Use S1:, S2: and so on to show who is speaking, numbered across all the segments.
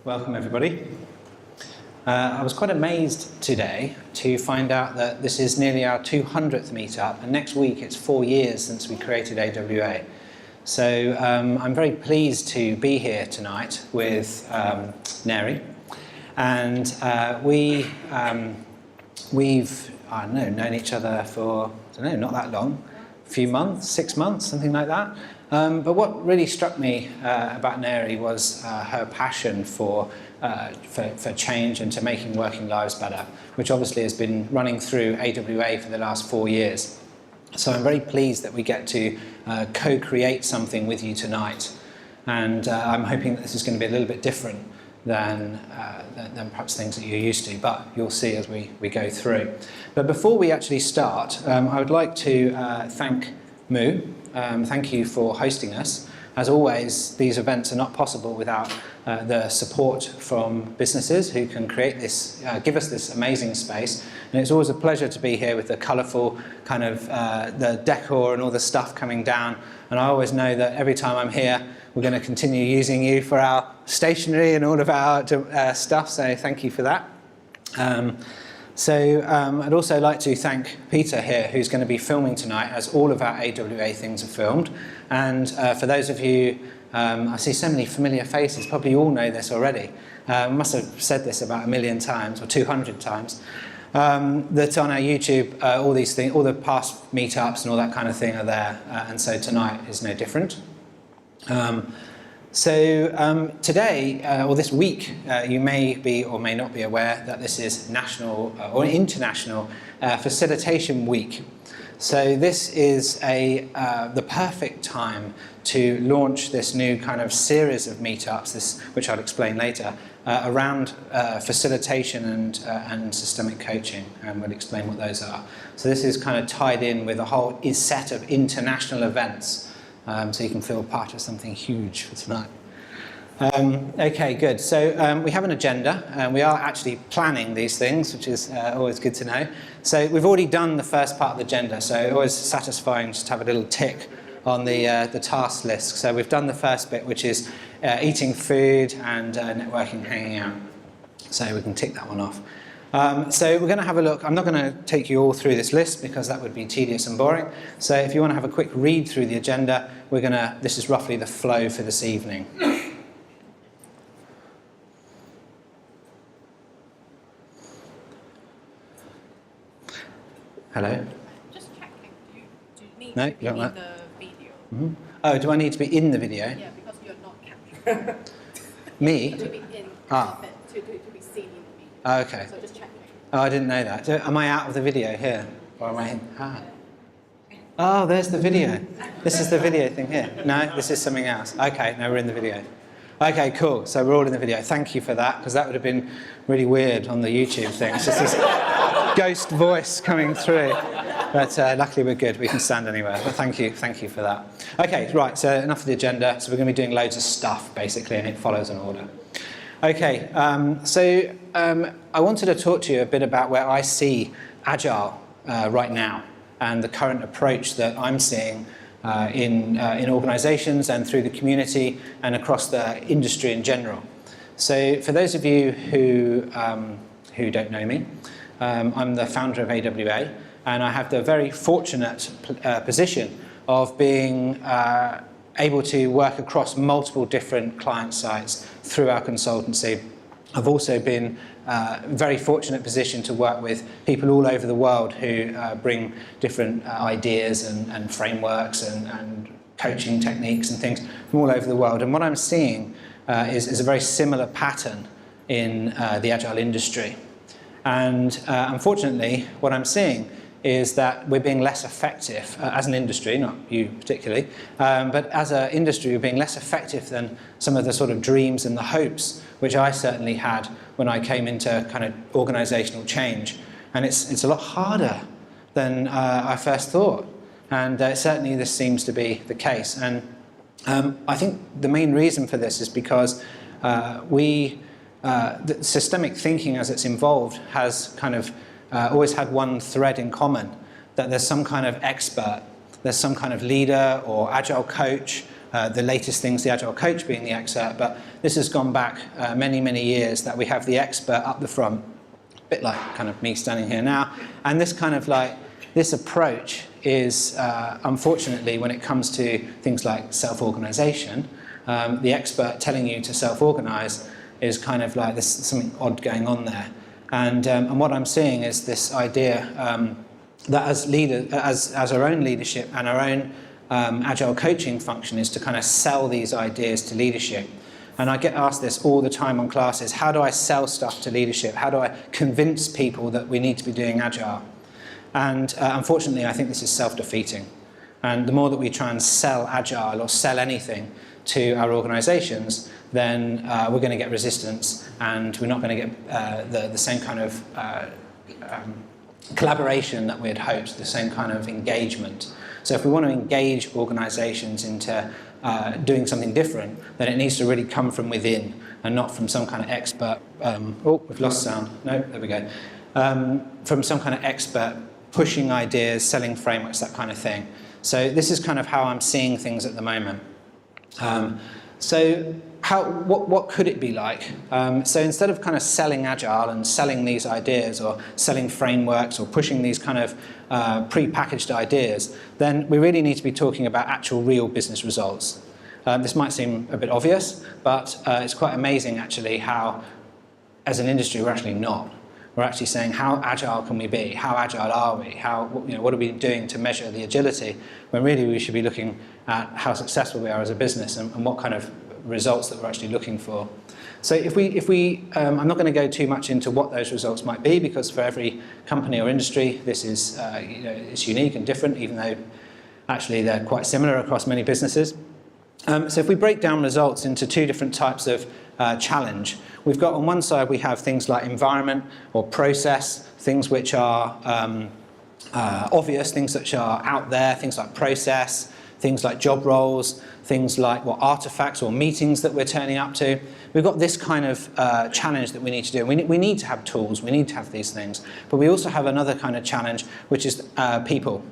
S1: Welcome everybody. I was quite amazed today to find out that this is nearly our 200th meetup, and next week it's 4 years since we created AWA. So I'm very pleased to be here tonight with Nairy, and we've known each other for, I don't know, not that long, a few months, 6 months, something like that. But what really struck me about Nairy was her passion for change and to making working lives better, which obviously has been running through AWA for the last 4 years. So I'm very pleased that we get to co-create something with you tonight, and I'm hoping that this is going to be a little bit different than perhaps things that you're used to, but you'll see as we go through. But before we actually start, I would like to thank Moo. Thank you for hosting us. As always, these events are not possible without the support from businesses who can create this, give us this amazing space. And it's always a pleasure to be here with the colourful kind of the decor and all the stuff coming down. And I always know that every time I'm here, we're going to continue using you for our stationery and all of our stuff. So thank you for that. I'd also like to thank Peter here, who's going to be filming tonight, as all of our AWA things are filmed. And for those of you, I see so many familiar faces, probably all know this already. I must have said this about 1 million times, or 200 times, that on our YouTube, all these things, all the past meetups and all that kind of thing are there. And so tonight is no different. Today, or this week, you may be or may not be aware that this is National or International Facilitation Week. So this is the perfect time to launch this new kind of series of meetups, which I'll explain later, around facilitation and systemic coaching, and we'll explain what those are. So this is kind of tied in with a whole set of international events. So you can feel part of something huge for tonight. Okay, good. So we have an agenda, and we are actually planning these things, which is always good to know. So we've already done the first part of the agenda, so always satisfying just to have a little tick on the task list. So we've done the first bit, which is eating food and networking, hanging out. So we can tick that one off. So we're going to have a look. I'm not going to take you all through this list because that would be tedious and boring. So if you want to have a quick read through the agenda, this is roughly the flow for this evening. Hello?
S2: Just checking, do you need
S1: No,
S2: to be in the video?
S1: Mm-hmm. Oh, do I need to be in the video?
S2: Yeah, because you're not captured.
S1: Me?
S2: To be in to be seen in the video.
S1: Oh, okay.
S2: So just checking.
S1: Oh, I didn't know that. Am I out of the video here? Or am I in? Ah. Oh, there's the video. This is the video thing here. No, this is something else. Okay, no, we're in the video. Okay, cool. So we're all in the video. Thank you for that, because that would have been really weird on the YouTube thing. It's just this ghost voice coming through. But luckily we're good. We can stand anywhere. But thank you for that. Okay, right. So enough of the agenda. So we're going to be doing loads of stuff basically, and it follows an order. Okay, I wanted to talk to you a bit about where I see agile right now, and the current approach that I'm seeing in organisations and through the community and across the industry in general. So for those of you who don't know me, I'm the founder of AWA, and I have the very fortunate position of being able to work across multiple different client sites through our consultancy. I've also been very fortunate position to work with people all over the world who bring different ideas and frameworks and coaching techniques and things from all over the world. And what I'm seeing is a very similar pattern in the agile industry. And unfortunately, what I'm seeing is that we're being less effective as an industry, not you particularly, but as an industry we're being less effective than some of the sort of dreams and the hopes which I certainly had when I came into kind of organisational change. And it's a lot harder than I first thought, and certainly this seems to be the case. And I think the main reason for this is because the systemic thinking as it's involved has kind of always had one thread in common, that there's some kind of expert, there's some kind of leader or agile coach the latest things, the Agile coach being the expert, but this has gone back many, many years that we have the expert up the front, a bit like kind of me standing here now, and this kind of like, this approach is, unfortunately, when it comes to things like self-organisation, the expert telling you to self-organise is kind of like there's something odd going on there. And what I'm seeing is this idea that as leaders, as our own leadership and our own agile coaching function is to kind of sell these ideas to leadership. And I get asked this all the time on classes: how do I sell stuff to leadership? How do I convince people that we need to be doing agile? And unfortunately, I think this is self-defeating. And the more that we try and sell agile or sell anything to our organisations, then we're going to get resistance, and we're not going to get the same kind of collaboration that we had hoped, the same kind of engagement. So if we want to engage organisations into doing something different, then it needs to really come from within and not from some kind of expert. Oh, we've lost sound. No, there we go. From some kind of expert pushing ideas, selling frameworks, that kind of thing. So this is kind of how I'm seeing things at the moment. So what could it be like? So instead of kind of selling agile and selling these ideas or selling frameworks or pushing these kind of pre-packaged ideas, then we really need to be talking about actual real business results. This might seem a bit obvious, but it's quite amazing actually how, as an industry, we're actually not. We're actually saying, how agile can we be? How agile are we? What are we doing to measure the agility? When really we should be looking at how successful we are as a business and what kind of results that we're actually looking for. So I'm not going to go too much into what those results might be, because for every company or industry, this is it's unique and different, even though actually they're quite similar across many businesses. So if we break down results into two different types of challenge, we've got on one side we have things like environment or process, things which are obvious, things which are out there, things like process, things like job roles, things like artifacts or meetings that we're turning up to. We've got this kind of challenge that we need to do. We need to have tools, we need to have these things, but we also have another kind of challenge, which is people.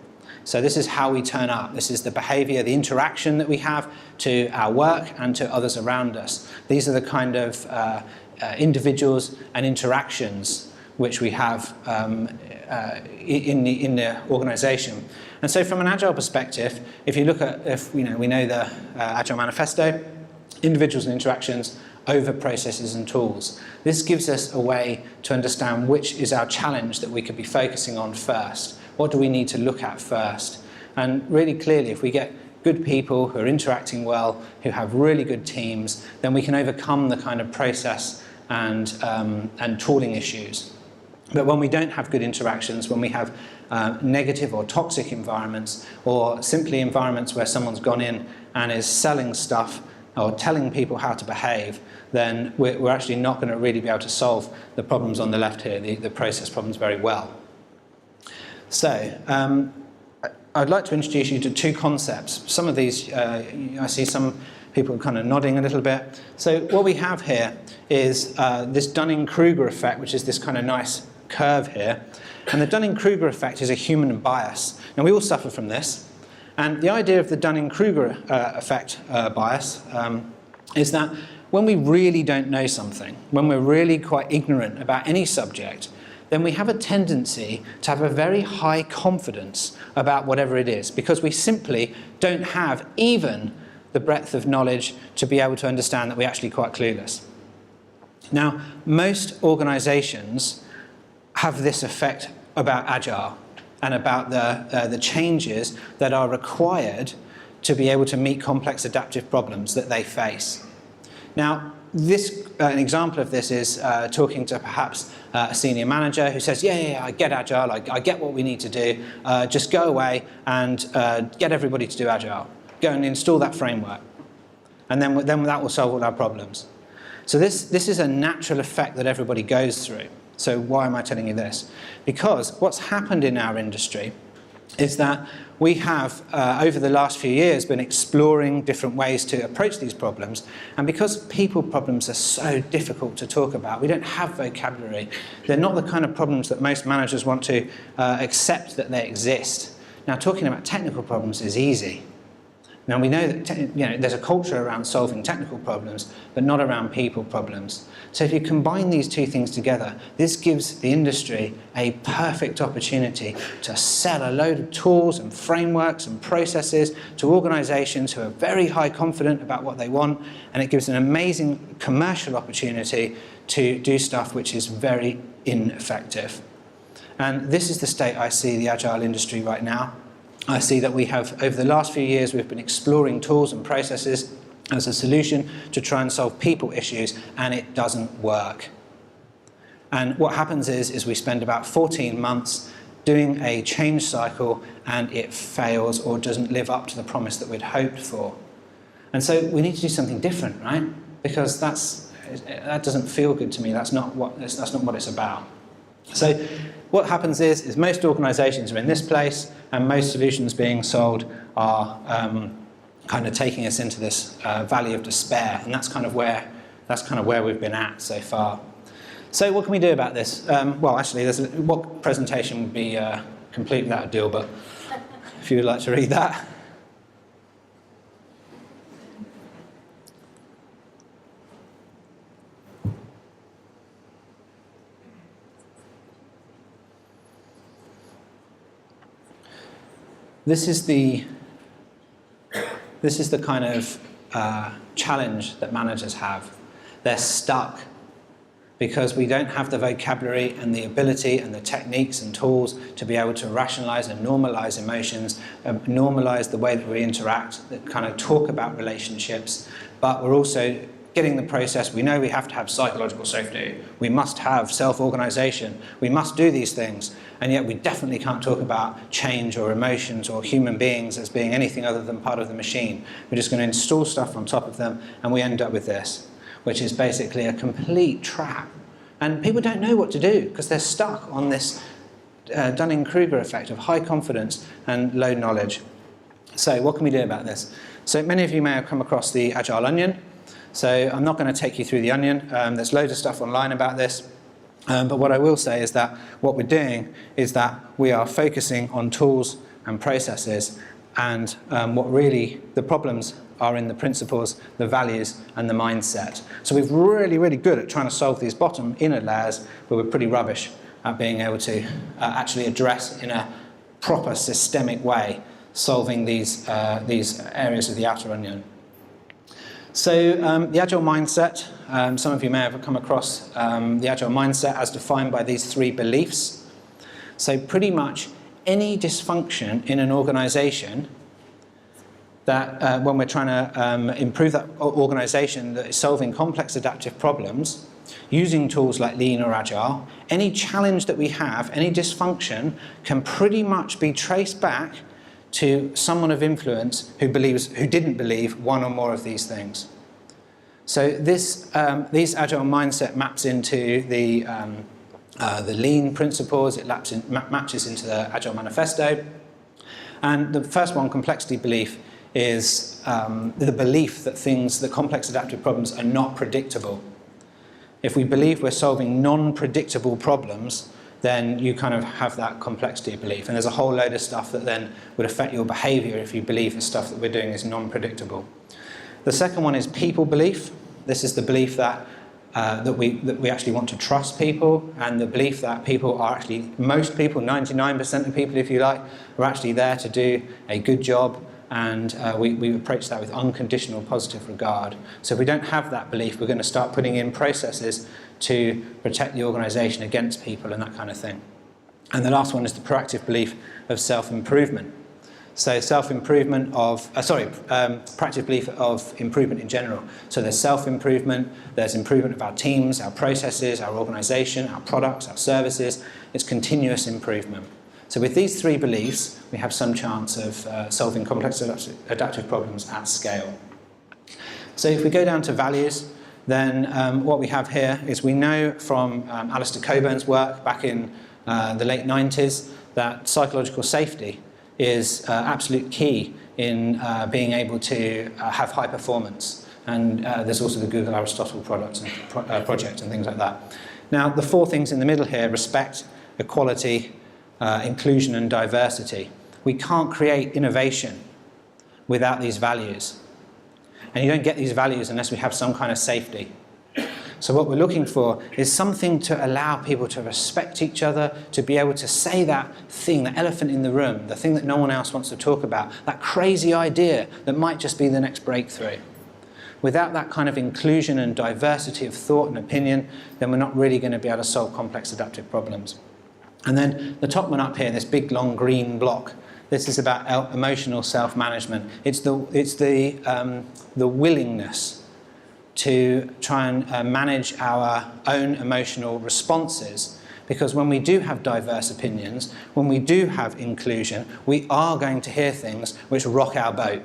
S1: So this is how we turn up. This is the behaviour, the interaction that we have to our work and to others around us. These are the kind of individuals and interactions which we have in the organisation. And so from an agile perspective, if you look at, we know the Agile Manifesto, individuals and interactions over processes and tools. This gives us a way to understand which is our challenge that we could be focusing on first. What do we need to look at first? And really clearly, if we get good people who are interacting well, who have really good teams, then we can overcome the kind of process and tooling issues. But when we don't have good interactions, when we have negative or toxic environments, or simply environments where someone's gone in and is selling stuff or telling people how to behave, then we're actually not going to really be able to solve the problems on the left here, the process problems, very well. So, I'd like to introduce you to two concepts. Some of these, I see some people kind of nodding a little bit. So what we have here is this Dunning-Kruger effect, which is this kind of nice curve here. And the Dunning-Kruger effect is a human bias. Now, we all suffer from this. And the idea of the Dunning-Kruger effect bias is that when we really don't know something, when we're really quite ignorant about any subject, then we have a tendency to have a very high confidence about whatever it is, because we simply don't have even the breadth of knowledge to be able to understand that we're actually quite clueless. Now, most organisations have this effect about Agile and about the changes that are required to be able to meet complex adaptive problems that they face. Now, an example of this is talking to perhaps a senior manager who says, yeah, I get Agile, I get what we need to do, just go away and get everybody to do Agile. Go and install that framework. And then that will solve all our problems. So this is a natural effect that everybody goes through. So why am I telling you this? Because what's happened in our industry is that we have, over the last few years, been exploring different ways to approach these problems. And because people problems are so difficult to talk about, we don't have vocabulary. They're not the kind of problems that most managers want to accept that they exist. Now, talking about technical problems is easy. Now we know that there's a culture around solving technical problems, but not around people problems. So if you combine these two things together, this gives the industry a perfect opportunity to sell a load of tools and frameworks and processes to organisations who are very high confident about what they want, and it gives an amazing commercial opportunity to do stuff which is very ineffective. And this is the state I see the agile industry right now. I see that we have, over the last few years, we've been exploring tools and processes as a solution to try and solve people issues, and it doesn't work. And what happens is we spend about 14 months doing a change cycle, and it fails or doesn't live up to the promise that we'd hoped for. And so we need to do something different, right? Because that doesn't feel good to me. That's not what it's about. So what happens is most organisations are in this place, and most solutions being sold are kind of taking us into this valley of despair, and that's kind of where we've been at so far. So what can we do about this? Well, actually, what presentation would be complete without a deal, but if you would like to read that. This is the kind of challenge that managers have. They're stuck because we don't have the vocabulary and the ability and the techniques and tools to be able to rationalize and normalize emotions, normalize the way that we interact, that kind of talk about relationships, but we're also getting the process. We know we have to have psychological safety. We must have self-organization. We must do these things. And yet we definitely can't talk about change or emotions or human beings as being anything other than part of the machine. We're just going to install stuff on top of them, and we end up with this, which is basically a complete trap. And people don't know what to do because they're stuck on this Dunning-Kruger effect of high confidence and low knowledge. So what can we do about this? So many of you may have come across the Agile Onion. So I'm not going to take you through the onion. There's loads of stuff online about this. But what I will say is that what we're doing is that we are focusing on tools and processes, and what really the problems are in the principles, the values, and the mindset. So we're really, really good at trying to solve these bottom inner layers, but we're pretty rubbish at being able to actually address in a proper systemic way solving these areas of the outer onion. So the Agile mindset, some of you may have come across the Agile mindset as defined by these 3 beliefs. So pretty much any dysfunction in an organization that when we're trying to improve that organization that is solving complex adaptive problems using tools like Lean or Agile, any challenge that we have, any dysfunction can pretty much be traced back to someone of influence who didn't believe one or more of these things. So these Agile mindset maps into the Lean principles. It matches into the Agile Manifesto. And the first one, complexity belief, is the belief that complex adaptive problems are not predictable. If we believe we're solving non-predictable problems, then you kind of have that complexity belief. And there's a whole load of stuff that then would affect your behavior if you believe the stuff that we're doing is non-predictable. The second one is people belief. This is the belief that we actually want to trust people, and the belief that people are actually, most people, 99% of people if you like, are actually there to do a good job, and we approach that with unconditional positive regard. So if we don't have that belief, we're going to start putting in processes to protect the organisation against people and that kind of thing. And the last one is the proactive belief of self-improvement. So self-improvement of, proactive belief of improvement in general. So there's self-improvement, there's improvement of our teams, our processes, our organisation, our products, our services. It's continuous improvement. So with these 3 beliefs, we have some chance of solving complex adaptive problems at scale. So if we go down to values, then what we have here is we know from Alistair Coburn's work back in the late 90s that psychological safety is absolute key in being able to have high performance. And there's also the Google Aristotle project and things like that. Now, the 4 things in the middle here, respect, equality, inclusion and diversity. We can't create innovation without these values. And you don't get these values unless we have some kind of safety. So what we're looking for is something to allow people to respect each other, to be able to say that thing, the elephant in the room, the thing that no one else wants to talk about, that crazy idea that might just be the next breakthrough. Without that kind of inclusion and diversity of thought and opinion, then we're not really going to be able to solve complex adaptive problems. And then the top one up here, this big long green block, this is about emotional self-management. It's the willingness to try and manage our own emotional responses, because when we do have diverse opinions, when we do have inclusion, we are going to hear things which rock our boat.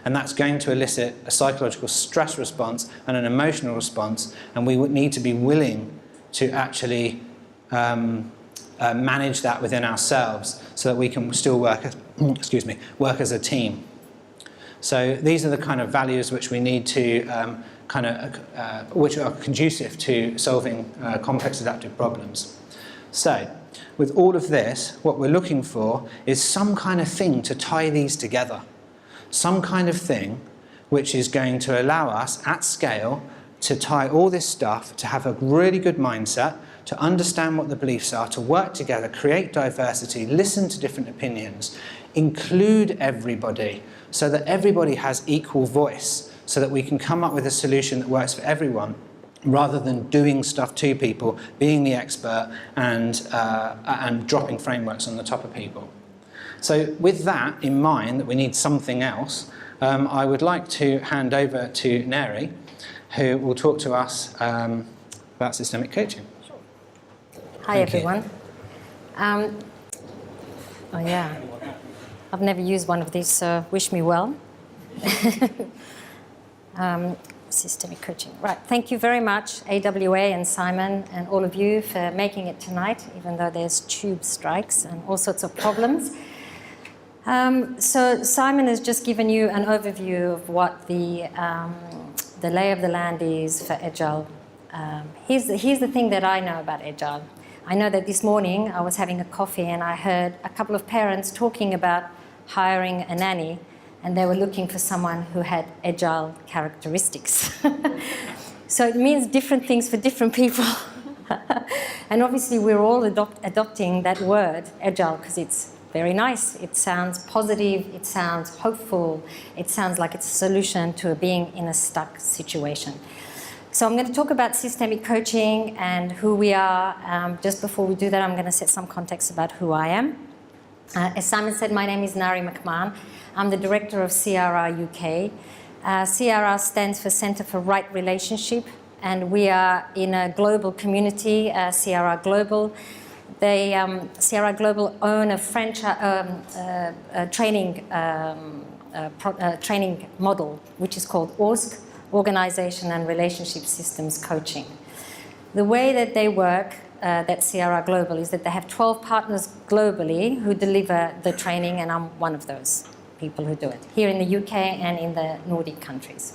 S1: And that's going to elicit a psychological stress response and an emotional response, and we would need to be willing to actually manage that within ourselves so that we can still work as a team. So these are the kind of values which we need to which are conducive to solving complex adaptive problems. So with all of this, what we're looking for is some kind of thing to tie these together. Some kind of thing which is going to allow us at scale to tie all this stuff, to have a really good mindset, to understand what the beliefs are, to work together, create diversity, listen to different opinions, include everybody so that everybody has equal voice, so that we can come up with a solution that works for everyone, rather than doing stuff to people, being the expert and dropping frameworks on the top of people. So with that in mind, that we need something else, I would like to hand over to Nairy, who will talk to us about systemic coaching.
S3: Sure. Hi, everyone. Oh yeah, I've never used one of these, so wish me well. Systemic coaching. Right, thank you very much, AWA and Simon and all of you for making it tonight, even though there's tube strikes and all sorts of problems. So Simon has just given you an overview of what the lay of the land is for agile. Here's the thing that I know about agile. I know that this morning I was having a coffee and I heard a couple of parents talking about hiring a nanny, and they were looking for someone who had agile characteristics. So it means different things for different people. And obviously we're all adopting that word, agile, because it's very nice. It sounds positive, it sounds hopeful, it sounds like it's a solution to being in a stuck situation. So I'm going to talk about systemic coaching and who we are. Just before we do that, I'm going to set some context about who I am. As Simon said, my name is Nairy McMahon. I'm the director of CRR UK. CRR stands for Centre for Right Relationship, and we are in a global community, CRR Global. CRR Global own a training model, which is called ORSC, Organisation and Relationship Systems Coaching. The way that they work, that CRR Global, is that they have 12 partners globally who deliver the training, and I'm one of those people who do it, here in the UK and in the Nordic countries.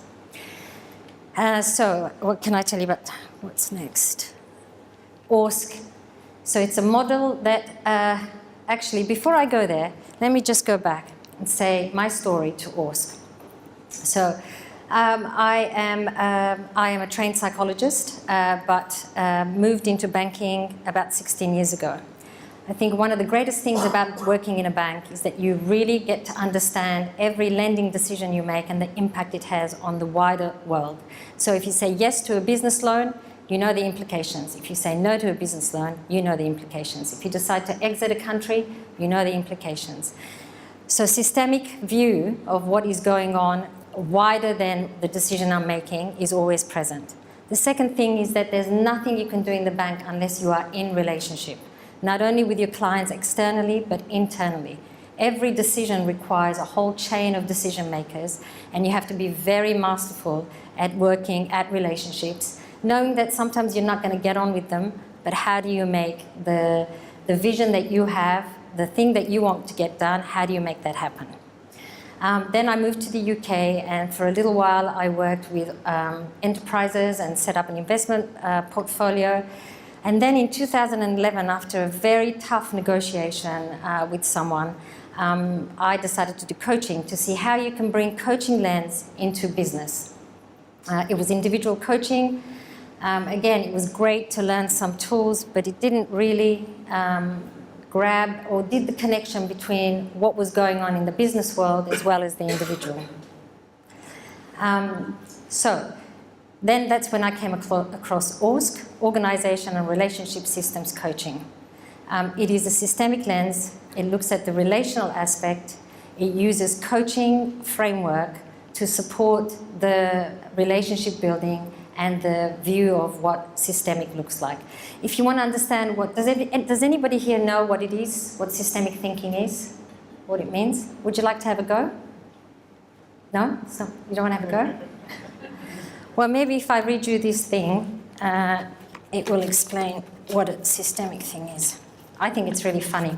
S3: So what can I tell you about what's next? ORSC. So it's a model that, actually, before I go there, let me just go back and say my story to ORSC. So I am a trained psychologist, but moved into banking about 16 years ago. I think one of the greatest things about working in a bank is that you really get to understand every lending decision you make and the impact it has on the wider world. So if you say yes to a business loan, you know the implications. If you say no to a business loan, you know the implications. If you decide to exit a country, you know the implications. So systemic view of what is going on wider than the decision I'm making is always present. The second thing is that there's nothing you can do in the bank unless you are in relationship, not only with your clients externally, but internally. Every decision requires a whole chain of decision makers, and you have to be very masterful at working at relationships, knowing that sometimes you're not going to get on with them, but how do you make the vision that you have, the thing that you want to get done, how do you make that happen? Then I moved to the UK, and for a little while I worked with enterprises and set up an investment portfolio. And then in 2011, after a very tough negotiation with someone, I decided to do coaching to see how you can bring coaching lens into business. It was individual coaching. Again, it was great to learn some tools, but it didn't really grab or did the connection between what was going on in the business world as well as the individual. So then that's when I came across ORSC, Organization and Relationship Systems Coaching. It is a systemic lens. It looks at the relational aspect. It uses coaching framework to support the relationship building and the view of what systemic looks like. If you want to understand what, does anybody here know what it is, what systemic thinking is, what it means? Would you like to have a go? No? So you don't want to have a go? Well, maybe if I read you this thing, it will explain what a systemic thing is. I think it's really funny.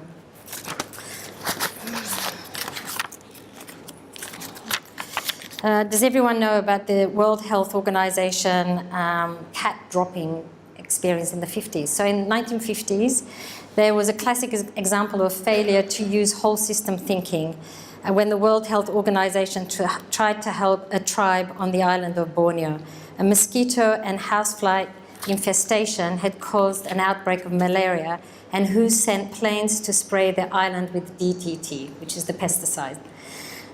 S3: Does everyone know about the World Health Organization cat dropping experience in the 50s? So in the 1950s, there was a classic example of failure to use whole system thinking when the World Health Organization tried to help a tribe on the island of Borneo. A mosquito and housefly infestation had caused an outbreak of malaria, and WHO sent planes to spray the island with DDT, which is the pesticide.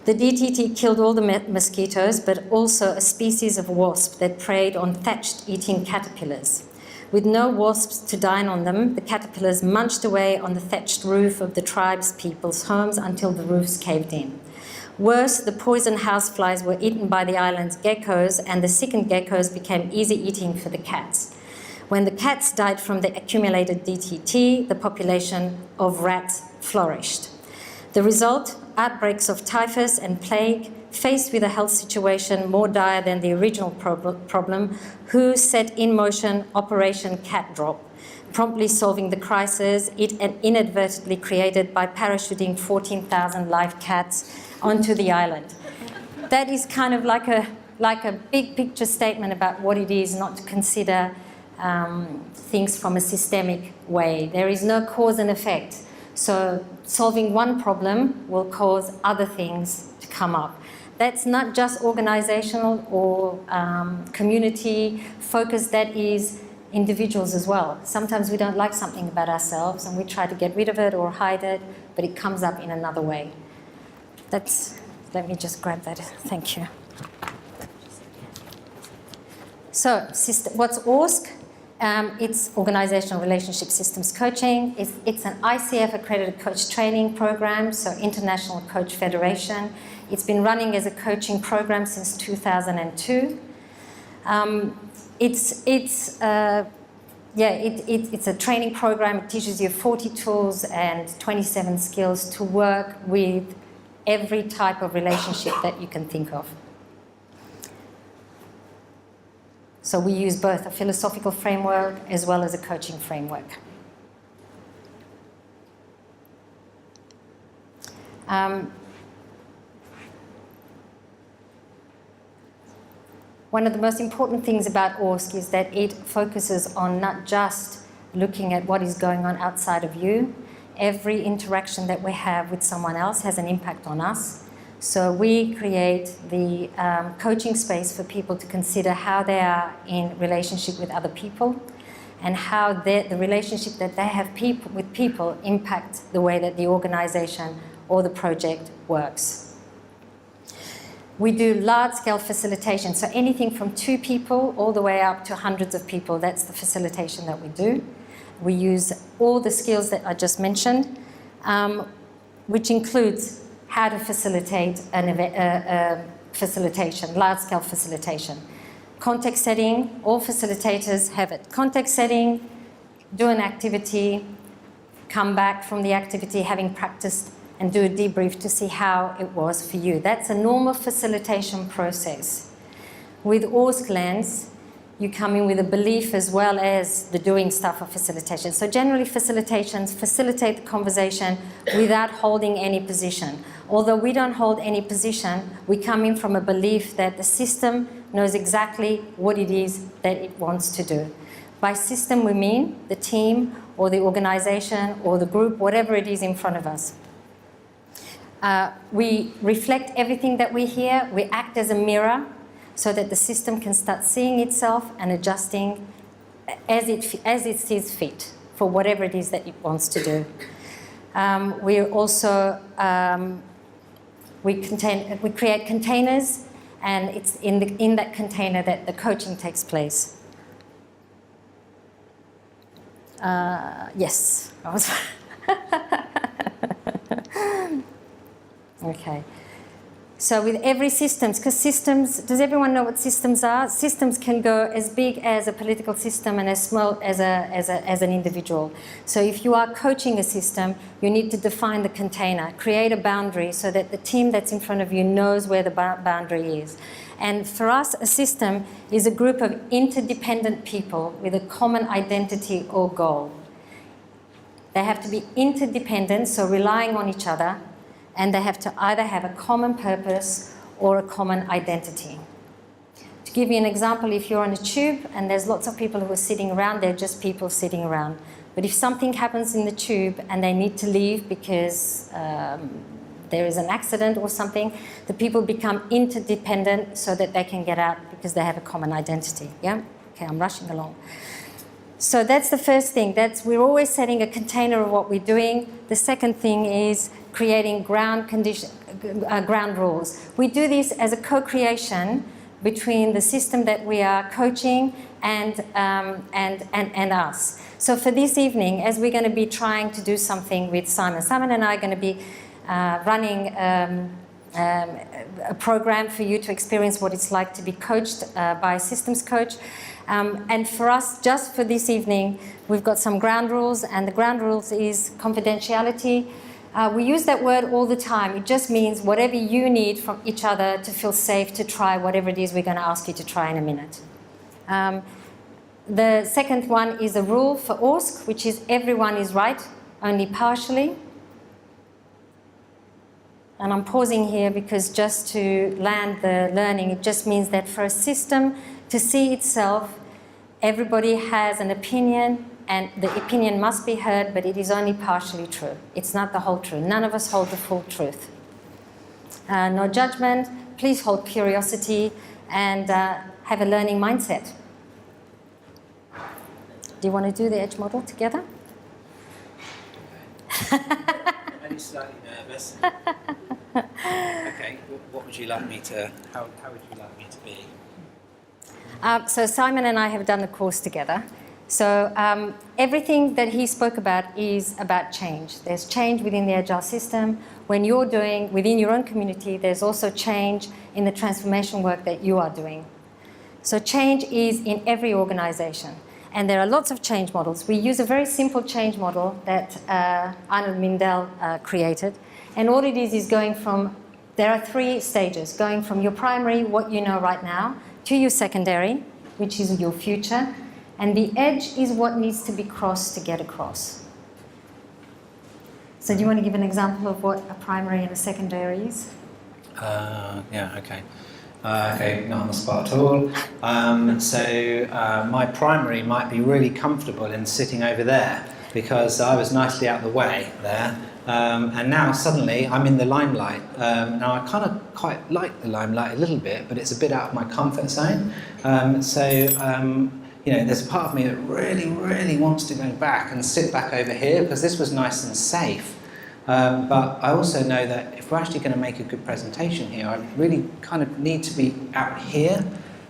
S3: The DDT killed all the mosquitoes, but also a species of wasp that preyed on thatched-eating caterpillars. With no wasps to dine on them, the caterpillars munched away on the thatched roof of the tribe's people's homes until the roofs caved in. Worse, the poison houseflies were eaten by the island's geckos, and the sickened geckos became easy eating for the cats. When the cats died from the accumulated DDT, the population of rats flourished. The result? Outbreaks of typhus and plague. Faced with a health situation more dire than the original problem, WHO set in motion Operation Cat Drop, promptly solving the crisis it inadvertently created by parachuting 14,000 live cats onto the island. That is kind of like a big picture statement about what it is not to consider things from a systemic way. There is no cause and effect. So solving one problem will cause other things to come up. That's not just organizational or community focused, that is individuals as well. Sometimes we don't like something about ourselves and we try to get rid of it or hide it, but it comes up in another way. Let me just grab that, thank you. So what's ORSC? It's Organizational Relationship Systems Coaching. It's an ICF accredited coach training program, so International Coach Federation. It's been running as a coaching program since 2002. It's a training program. It teaches you 40 tools and 27 skills to work with every type of relationship that you can think of. So we use both a philosophical framework as well as a coaching framework. One of the most important things about ORSC is that it focuses on not just looking at what is going on outside of you. Every interaction that we have with someone else has an impact on us. So we create the coaching space for people to consider how they are in relationship with other people and how the relationship that they have with people impact the way that the organization or the project works. We do large-scale facilitation, so anything from 2 people all the way up to hundreds of people, that's the facilitation that we do. We use all the skills that I just mentioned, which includes how to facilitate facilitation, large-scale facilitation. Context setting, all facilitators have it. Context setting, do an activity, come back from the activity having practiced and do a debrief to see how it was for you. That's a normal facilitation process. With ORSC lens, you come in with a belief as well as the doing stuff of facilitation. So generally facilitations facilitate the conversation without holding any position. Although we don't hold any position, we come in from a belief that the system knows exactly what it is that it wants to do. By system we mean the team or the organization or the group, whatever it is in front of us. We reflect everything that we hear. We act as a mirror so that the system can start seeing itself and adjusting as it sees fit for whatever it is that it wants to do. We also we create containers, and it's in that container that the coaching takes place. Yes. Okay. So with every systems, because systems, does everyone know what systems are? Systems can go as big as a political system and as small as an individual. So if you are coaching a system, you need to define the container, create a boundary so that the team that's in front of you knows where the boundary is. And for us, a system is a group of interdependent people with a common identity or goal. They have to be interdependent, so relying on each other, and they have to either have a common purpose or a common identity. To give you an example, if you're on a tube and there's lots of people who are sitting around, they're just people sitting around. But if something happens in the tube and they need to leave because there is an accident or something, the people become interdependent so that they can get out because they have a common identity. Yeah? Okay, I'm rushing along. So that's the first thing. We're always setting a container of what we're doing. The second thing is creating ground rules. We do this as a co-creation between the system that we are coaching and us. So for this evening, as we're going to be trying to do something with Simon and I are going to be running a program for you to experience what it's like to be coached by a systems coach. And for us, just for this evening, we've got some ground rules, and the ground rules is confidentiality. We use that word all the time. It just means whatever you need from each other to feel safe to try whatever it is we're going to ask you to try in a minute. The second one is a rule for ORSC, which is everyone is right, only partially. And I'm pausing here because just to land the learning, it just means that for a system to see itself, everybody has an opinion, and the opinion must be heard, but it is only partially true. It's not the whole truth. None of us hold the full truth. No judgment. Please hold curiosity and have a learning mindset. Do you want to do the edge model together?
S1: I'm slightly nervous. Okay, what would you like me to? How would you like me to be?
S3: So Simon and I have done the course together. So everything that he spoke about is about change. There's change within the agile system. When you're doing within your own community, there's also change in the transformation work that you are doing. So change is in every organization. And there are lots of change models. We use a very simple change model that Arnold Mindell created. And all it is going from, there are 3 stages, going from your primary, what you know right now, to your secondary, which is your future. And the edge is what needs to be crossed to get across. So do you want to give an example of what a primary and a secondary is?
S1: Yeah, okay. Okay, not on the spot at all. My primary might be really comfortable in sitting over there because I was nicely out of the way there. And now suddenly I'm in the limelight. Now I kind of quite like the limelight a little bit, but it's a bit out of my comfort zone. You know, there's a part of me that really, really wants to go back and sit back over here because this was nice and safe. But I also know that if we're actually going to make a good presentation here, I really kind of need to be out here.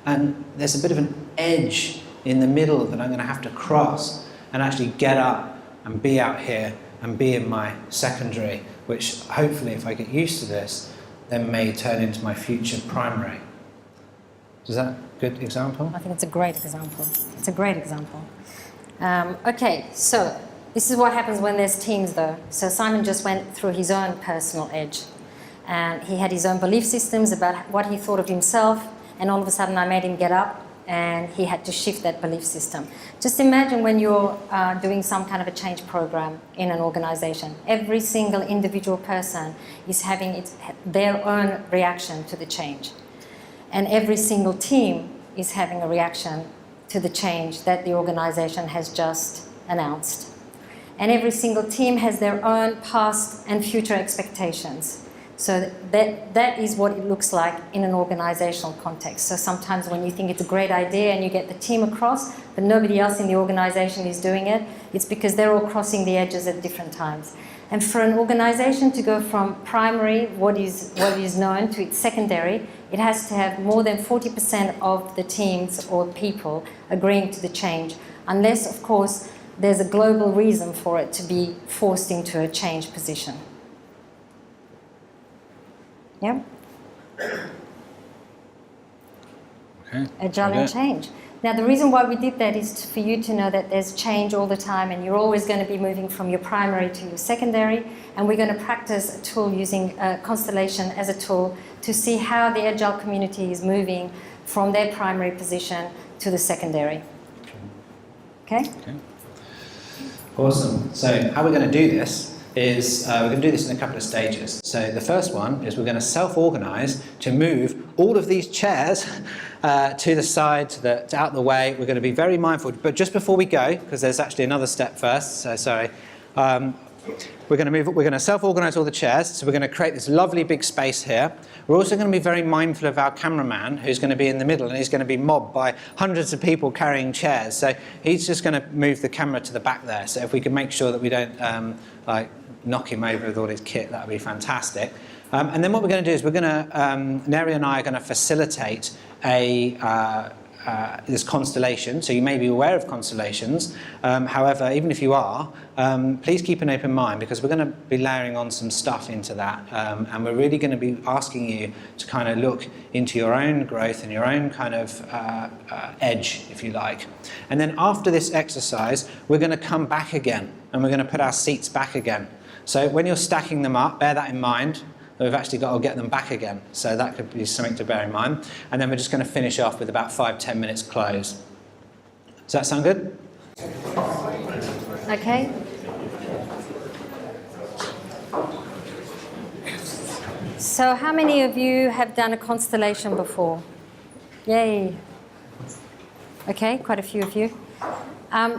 S1: And there's a bit of an edge in the middle that I'm going to have to cross and actually get up and be out here and be in my secondary, which hopefully, if I get used to this, then may turn into my future primary. Is that a good example?
S3: I think it's a great example. It's a great example. Okay, so this is what happens when there's teams, though. So Simon just went through his own personal edge. And he had his own belief systems about what he thought of himself, and all of a sudden I made him get up, and he had to shift that belief system. Just imagine when you're doing some kind of a change program in an organization. Every single individual person is having their own reaction to the change. And every single team is having a reaction to the change that the organization has just announced. And every single team has their own past and future expectations. So that is what it looks like in an organizational context. So sometimes when you think it's a great idea and you get the team across, but nobody else in the organization is doing it, it's because they're all crossing the edges at different times. And for an organization to go from primary, what is known, to its secondary, it has to have more than 40% of the teams or people agreeing to the change, unless, of course, there's a global reason for it to be forced into a change position. Yeah?
S1: Okay.
S3: Agile and change. Now, the reason why we did that is for you to know that there's change all the time and you're always going to be moving from your primary to your secondary, and we're going to practice a tool using Constellation as a tool to see how the Agile community is moving from their primary position to the secondary. Okay?
S1: Okay. Awesome. So how we're going to do this is we're going to do this in a couple of stages. So the first one is we're going to self-organize to move all of these chairs to the side, out the way. We're going to be very mindful. But just before we go, because there's actually another step first, so sorry, we're going to self-organize all the chairs. So we're going to create this lovely big space here. We're also going to be very mindful of our cameraman, who's going to be in the middle, and he's going to be mobbed by hundreds of people carrying chairs. So he's just going to move the camera to the back there. So if we can make sure that we don't knock him over with all his kit, that would be fantastic. And then what we're going to do is we're going to, Nairy and I are going to facilitate this constellation. So you may be aware of constellations. However, even if you are, please keep an open mind, because we're going to be layering on some stuff into that. And we're really going to be asking you to kind of look into your own growth and your own kind of edge, if you like. And then after this exercise, we're going to come back again and we're going to put our seats back again. So when you're stacking them up, bear that in mind. We've actually got to get them back again. So that could be something to bear in mind. And then we're just going to finish off with about 5-10 minutes close. Does that sound good?
S3: Okay. So how many of you have done a constellation before? Yay. Okay, quite a few of you.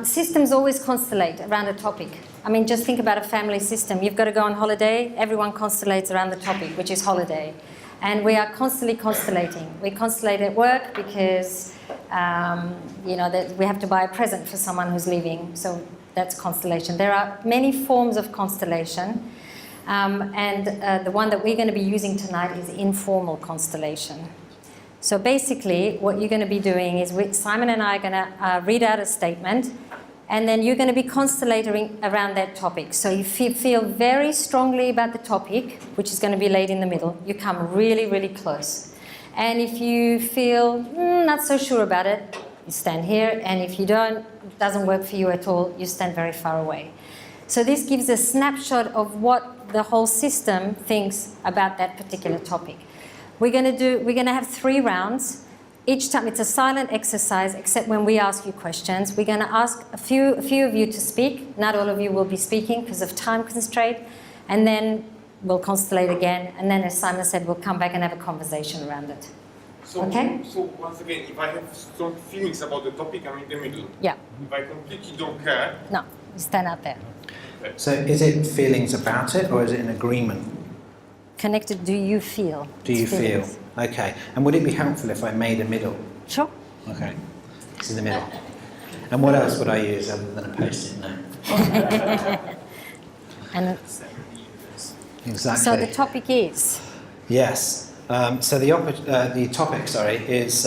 S3: Systems always constellate around a topic. I mean, just think about a family system. You've got to go on holiday, everyone constellates around the topic, which is holiday. And we are constantly constellating. We constellate at work because, that we have to buy a present for someone who's leaving. So that's constellation. There are many forms of constellation. The one that we're going to be using tonight is informal constellation. So basically, what you're going to be doing is Simon and I are going to read out a statement, and then you're going to be constellating around that topic. So if you feel very strongly about the topic, which is going to be laid in the middle, you come really, really close. And if you feel not so sure about it, you stand here. And if you don't, it doesn't work for you at all, you stand very far away. So this gives a snapshot of what the whole system thinks about that particular topic. We're going to have 3 rounds. Each time it's a silent exercise, except when we ask you questions. We're going to ask a few of you to speak. Not all of you will be speaking because of time constraint. And then we'll constellate again. And then, as Simon said, we'll come back and have a conversation around it.
S4: So,
S3: okay?
S4: So once again, if I have strong feelings about the topic, I'm in the middle.
S3: Yeah.
S4: If I completely don't care.
S3: No, you stand out there.
S1: So is it feelings about it, or is it an agreement?
S3: Connected, do you feel?
S1: Do you feel? Okay. And would it be helpful if I made a middle?
S3: Sure.
S1: Okay. This is the middle. And what else would I use other than a post-it note?
S3: And
S1: Exactly.
S3: so the topic is?
S1: Yes. So the topic, is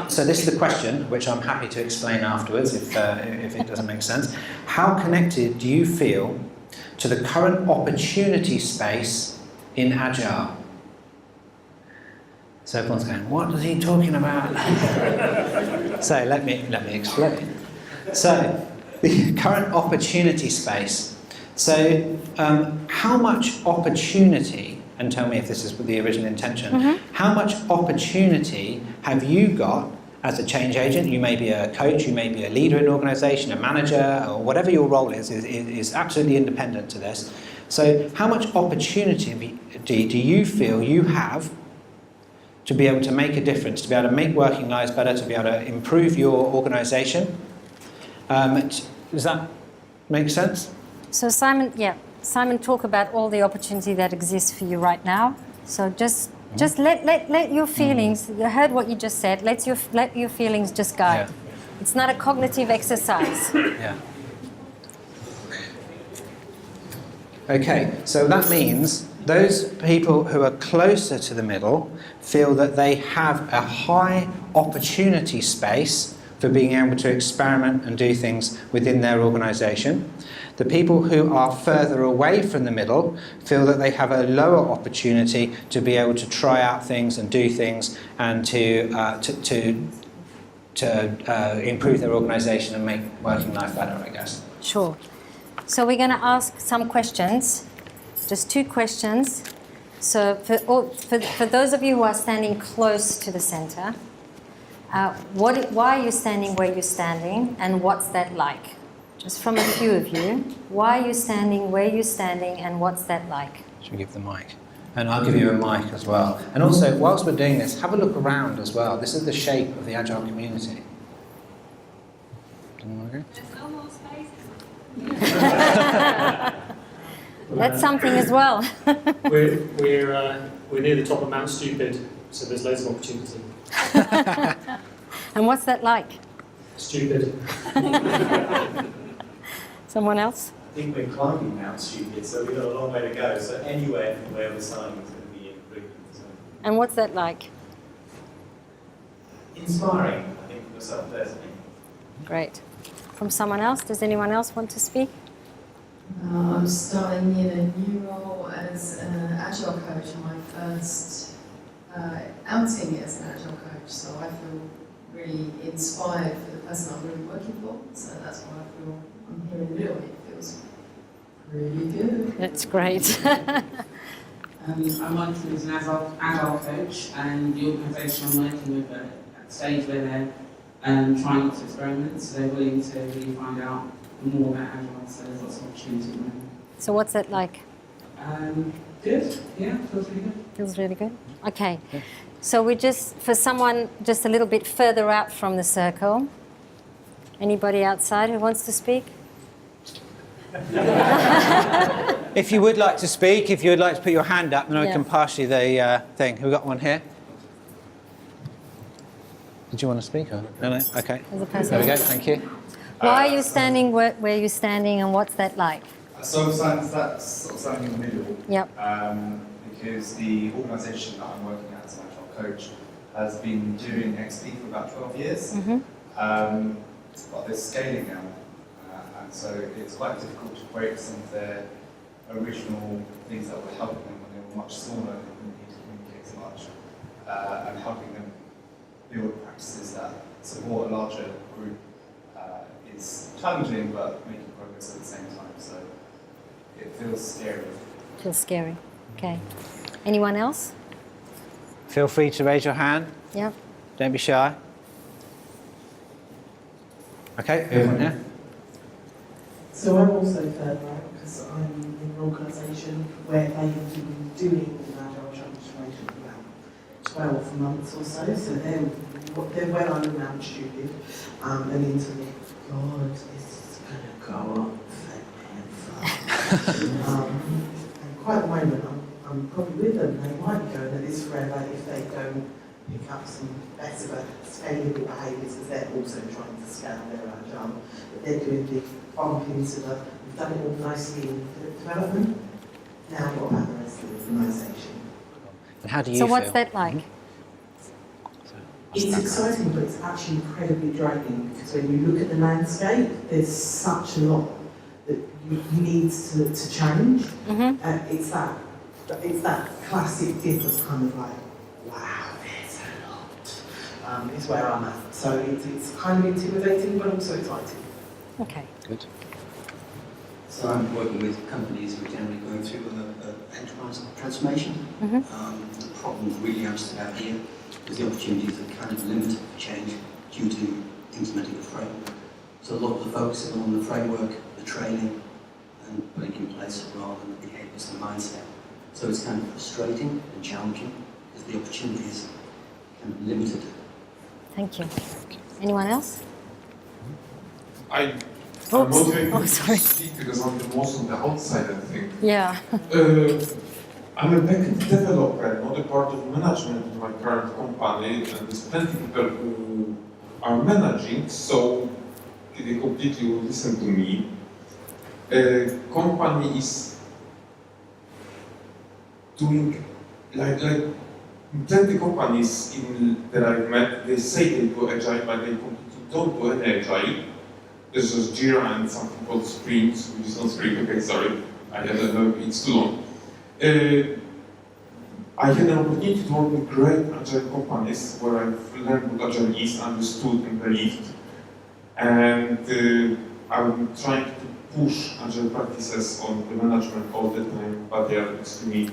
S1: so this is the question, which I'm happy to explain afterwards if it doesn't make sense. How connected do you feel to the current opportunity space in Agile? So everyone's going, what is he talking about? So let me explain. So the current opportunity space. So how much opportunity, and tell me if this is the original intention, how much opportunity have you got as a change agent? You may be a coach, you may be a leader in an organisation, a manager, or whatever your role is absolutely independent to this. So how much opportunity do you feel you have to be able to make a difference, to be able to make working lives better, to be able to improve your organisation? Does that make sense?
S3: So Simon, yeah. Simon talk about all the opportunity that exists for you right now. So just let your feelings. You heard what you just said. Let your feelings just go.
S1: Yeah.
S3: It's not a cognitive exercise.
S1: Yeah. Okay, so that means those people who are closer to the middle feel that they have a high opportunity space for being able to experiment and do things within their organisation. The people who are further away from the middle feel that they have a lower opportunity to be able to try out things and do things and to improve their organisation and make working life better, I guess.
S3: Sure. So we're going to ask some questions, just 2 questions. So for those of you who are standing close to the centre, why are you standing where you're standing, and what's that like? Just from a few of you, why are you standing where you're standing, and what's that like?
S1: Should we give the mic? And I'll give you a mic as well. And also, whilst we're doing this, have a look around as well. This is the shape of the Agile community.
S2: There's no more space.
S3: That's something as well.
S5: We're near the top of Mount Stupid, so there's loads of opportunity.
S3: And what's that like?
S5: Stupid.
S3: Someone else?
S6: I think we're climbing Mount Stupid, so we've got a long way to go. So anywhere from where we're starting is going to be improvement. So
S3: And what's that like?
S6: inspiring, I think, for myself personally.
S3: Great. From someone else? Does anyone else want to speak?
S7: I'm starting in a new role as an agile coach, my first outing as an agile coach, so I feel really inspired for the person I'm really working for, so that's why I feel I'm here in the middle. It feels really good.
S3: That's great.
S8: I'm working as an agile coach, and the organisation I'm working with are at the stage where they're trying lots of experiments, so they're willing to really find out more about agile, so there's lots of opportunity at the moment.
S3: So what's that like?
S8: Good, yeah, feels really good.
S3: Feels really good. Okay. So we just, for someone just a little bit further out from the circle, anybody outside who wants to speak?
S1: If you would like to speak, if you would like to put your hand up, then I
S3: Yeah.
S1: can pass you the thing. We've got one here. Did you want to speak? Or? No? Okay.
S3: There's a person.
S1: There we go, thank you.
S3: Why are you standing where you're standing, and what's that like?
S9: So that's sort of standing in the middle.
S3: Yep.
S9: Because the organisation that I'm working at as an agile coach has been doing XP for about 12 years. But they're scaling now. And so it's quite difficult to break some of their original things that were helping them when they were much smaller and didn't need to communicate as much. And helping them build practices that support a larger group is challenging but making progress at the same time. So it feels scary.
S3: Feels scary. Okay. Anyone else?
S1: Feel free to raise your hand.
S3: Yep.
S1: Don't be shy. Okay, over here.
S8: So I'm also third right, because I'm in an organisation where they have been doing an agile transformation for about 12 months or so, so they're when I'm in Mount Stupid, and into the, God, this is going to go on forever. And quite at the moment, I'm probably with them. They might be going at this forever if they don't pick up some better scalable behaviours, because they're also trying to scale their agile. But they're doing big bump into the, we've done it all nicely in development. Now what about the rest of the organisation?
S1: And how do you
S3: So
S1: feel?
S3: what's that like?
S8: It's exciting, but it's actually incredibly draining, because when you look at the landscape, there's such a lot that needs to change. It's that classic dip of kind of like, wow, there's a lot. Is where I'm at. So it's kind of intimidating, but also exciting.
S3: Okay.
S1: Good.
S10: So I'm working with companies who are generally going through an enterprise transformation. The problem really I'm just about here is the opportunities are kind of limited for change due to implementing a framework. So a lot of the focus is on the framework, the training, and putting in place rather than the behaviours and mindset. So it's kind of frustrating and challenging because the opportunity is kind of limited.
S3: Thank you. Anyone else?
S4: I I'm motivated
S3: Oh,
S4: to
S3: sorry.
S4: speak because I'm the most on the outside, I think.
S3: Yeah.
S4: I'm a backend developer, not a part of management in my current company, and there's plenty of people who are managing, so they completely will listen to me. Company is doing like plenty of companies that I've met, they say they do agile, but they completely don't do any agile. There's just Jira and something called sprints, which is not sprint. Okay, sorry, I don't know, it's too long. I had an opportunity to work with great agile companies where I've learned what agile is, understood and believed. And I'm trying to push agile practices on the management all the time, but they are extremely,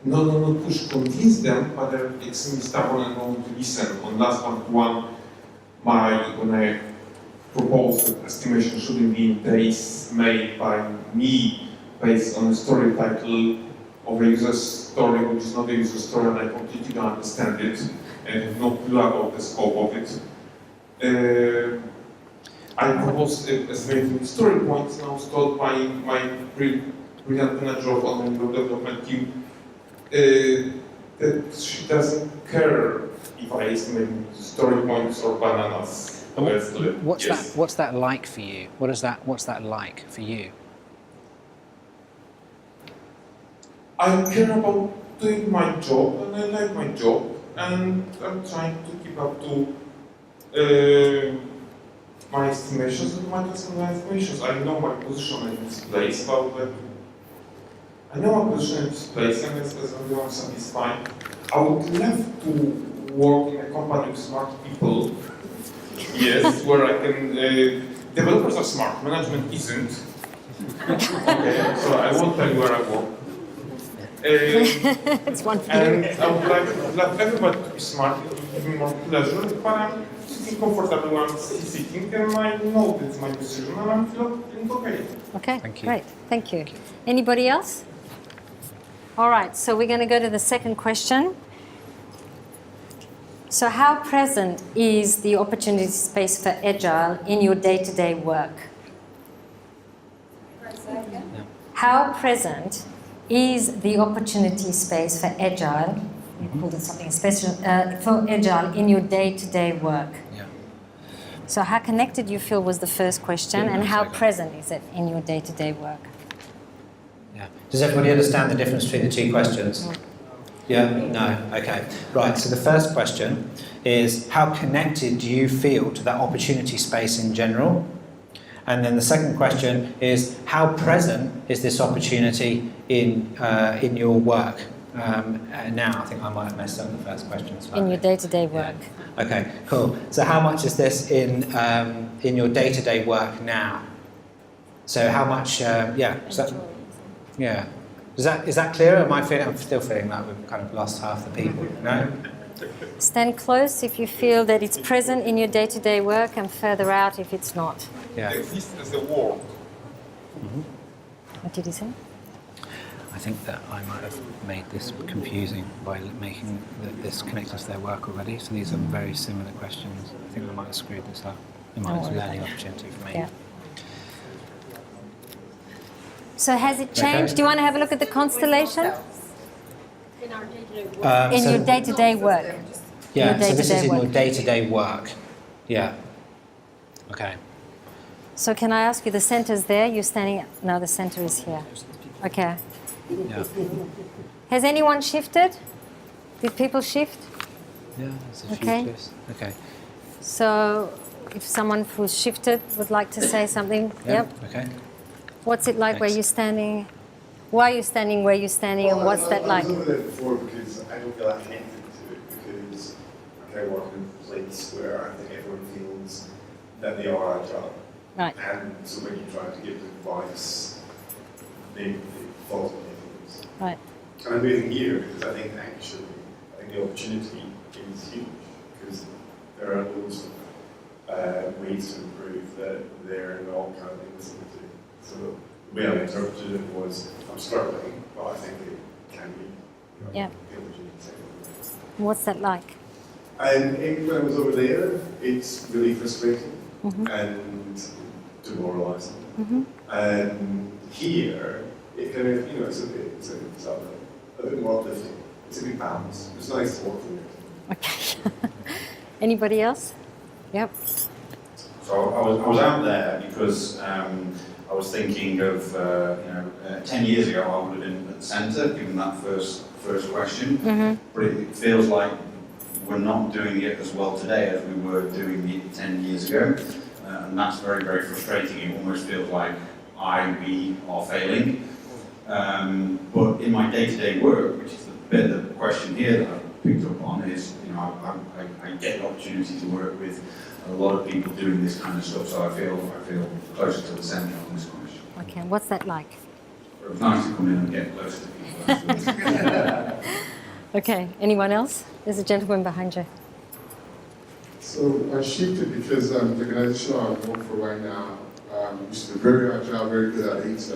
S4: not push, convince them, but they're extremely stubborn and don't want to listen. On last one, when I proposed that estimation shouldn't be in days made by me based on a story title of a user story, which is not a user story, and I completely don't understand it, and have no clue about the scope of it. I proposed estimating story points, now told by my brilliant manager of online web development team that she doesn't care if I estimate story points or bananas.
S1: What's that like for you? What's that like for you?
S4: I care about doing my job, and I like my job, and I'm trying to keep up to my estimations and my personal estimations. I know my position in this place, but I know my position in this place, and as I'm satisfied. I would love to work in a company with smart people. Yes, where I can. Developers are smart, management isn't. Okay, so I won't tell you where I work.
S3: It's one for
S4: And
S3: you.
S4: I would like everybody to be smart, it would give me more pleasure, but I'm sitting comfortable where I'm sitting, and I know that's my decision, and I'm feeling okay.
S3: Okay,
S1: Thank you.
S3: great. Thank you. Anybody else? All right, so we're going to go to the second question. So how present is the opportunity space for agile in your day-to-day work? How present is the opportunity space for agile, you called it something special, for agile in your day-to-day work?
S1: Yeah.
S3: So how connected you feel was the first question,
S1: Yeah,
S3: and how
S1: second.
S3: present is it in your day-to-day work?
S1: Yeah. Does everybody understand the difference between the two questions? Yeah? No? Okay. Right, so the first question is, how connected do you feel to that opportunity space in general? And then the second question is, how present is this opportunity in your work? Now, I think I might have messed up the first question slightly.
S3: In your day-to-day work.
S1: Yeah. Okay, cool. So how much is this in your day-to-day work now? So how much, yeah. Yeah. Is that clear? I'm still feeling like we've kind of lost half the people, no?
S3: Stand close if you feel that it's present in your day-to-day work, and further out if it's not.
S1: Yeah.
S4: It exists as a word.
S3: What did you say?
S1: I think that I might have made this confusing by making this connected to their work already. So these are very similar questions. I think I might have screwed this up. It might have been a learning opportunity for me.
S3: Yeah. So has it changed?
S1: Okay.
S3: Do you want to have a look at the constellation?
S2: In our day-to-day work.
S3: In
S1: So-
S3: your day-to-day work.
S1: Yeah,
S3: your
S1: so this is
S3: day-to-day
S1: in your
S3: work.
S1: day-to-day work. Yeah. Okay.
S3: So can I ask you, the center's there, you're standing, no, the center is here. Okay.
S1: Yeah.
S3: Has anyone shifted? Did people shift?
S1: Yeah, there's a few
S3: Okay.
S1: clues. Okay.
S3: So if someone who's shifted would like to say something, yep.
S1: Okay.
S3: What's it like where
S1: Thanks.
S3: you're standing? Why are you standing where you're standing, and what's that like?
S11: I was over there before because I don't feel that connected to it, because I work in a place where I think everyone feels that they are agile.
S3: Right.
S11: And so when you try to give advice, they fall on their face.
S3: Right.
S11: And I'm moving here because I think the opportunity is huge, because there are loads of ways to improve that they're not currently listening to. So the way I interpreted it was, I'm struggling, but I think it can be.
S3: Yeah.
S11: The opportunity.
S3: What's that like?
S11: And when I was over there, it's really frustrating.
S3: Mhm.
S11: And demoralising. Here, it kind of, you know, it's a bit more uplifting. It's a big balance. It's nice to work with it.
S3: Okay. Anybody else? Yep.
S12: So I was out there because I was thinking of 10 years ago I would have been at the centre given that first question, but it feels like we're not doing it as well today as we were doing it 10 years ago, and that's very, very frustrating. It almost feels like we are failing. But in my day-to-day work, which is the bit of the question here that I picked up on, is I get the opportunity to work with a lot of people doing this kind of stuff, so I feel closer to the centre on this question.
S3: Okay, what's that like?
S12: It was nice to come in and get closer to people.
S3: Okay, anyone else? There's a gentleman behind you.
S13: So I shifted because the organization I work for right now used to be very agile, very good at it,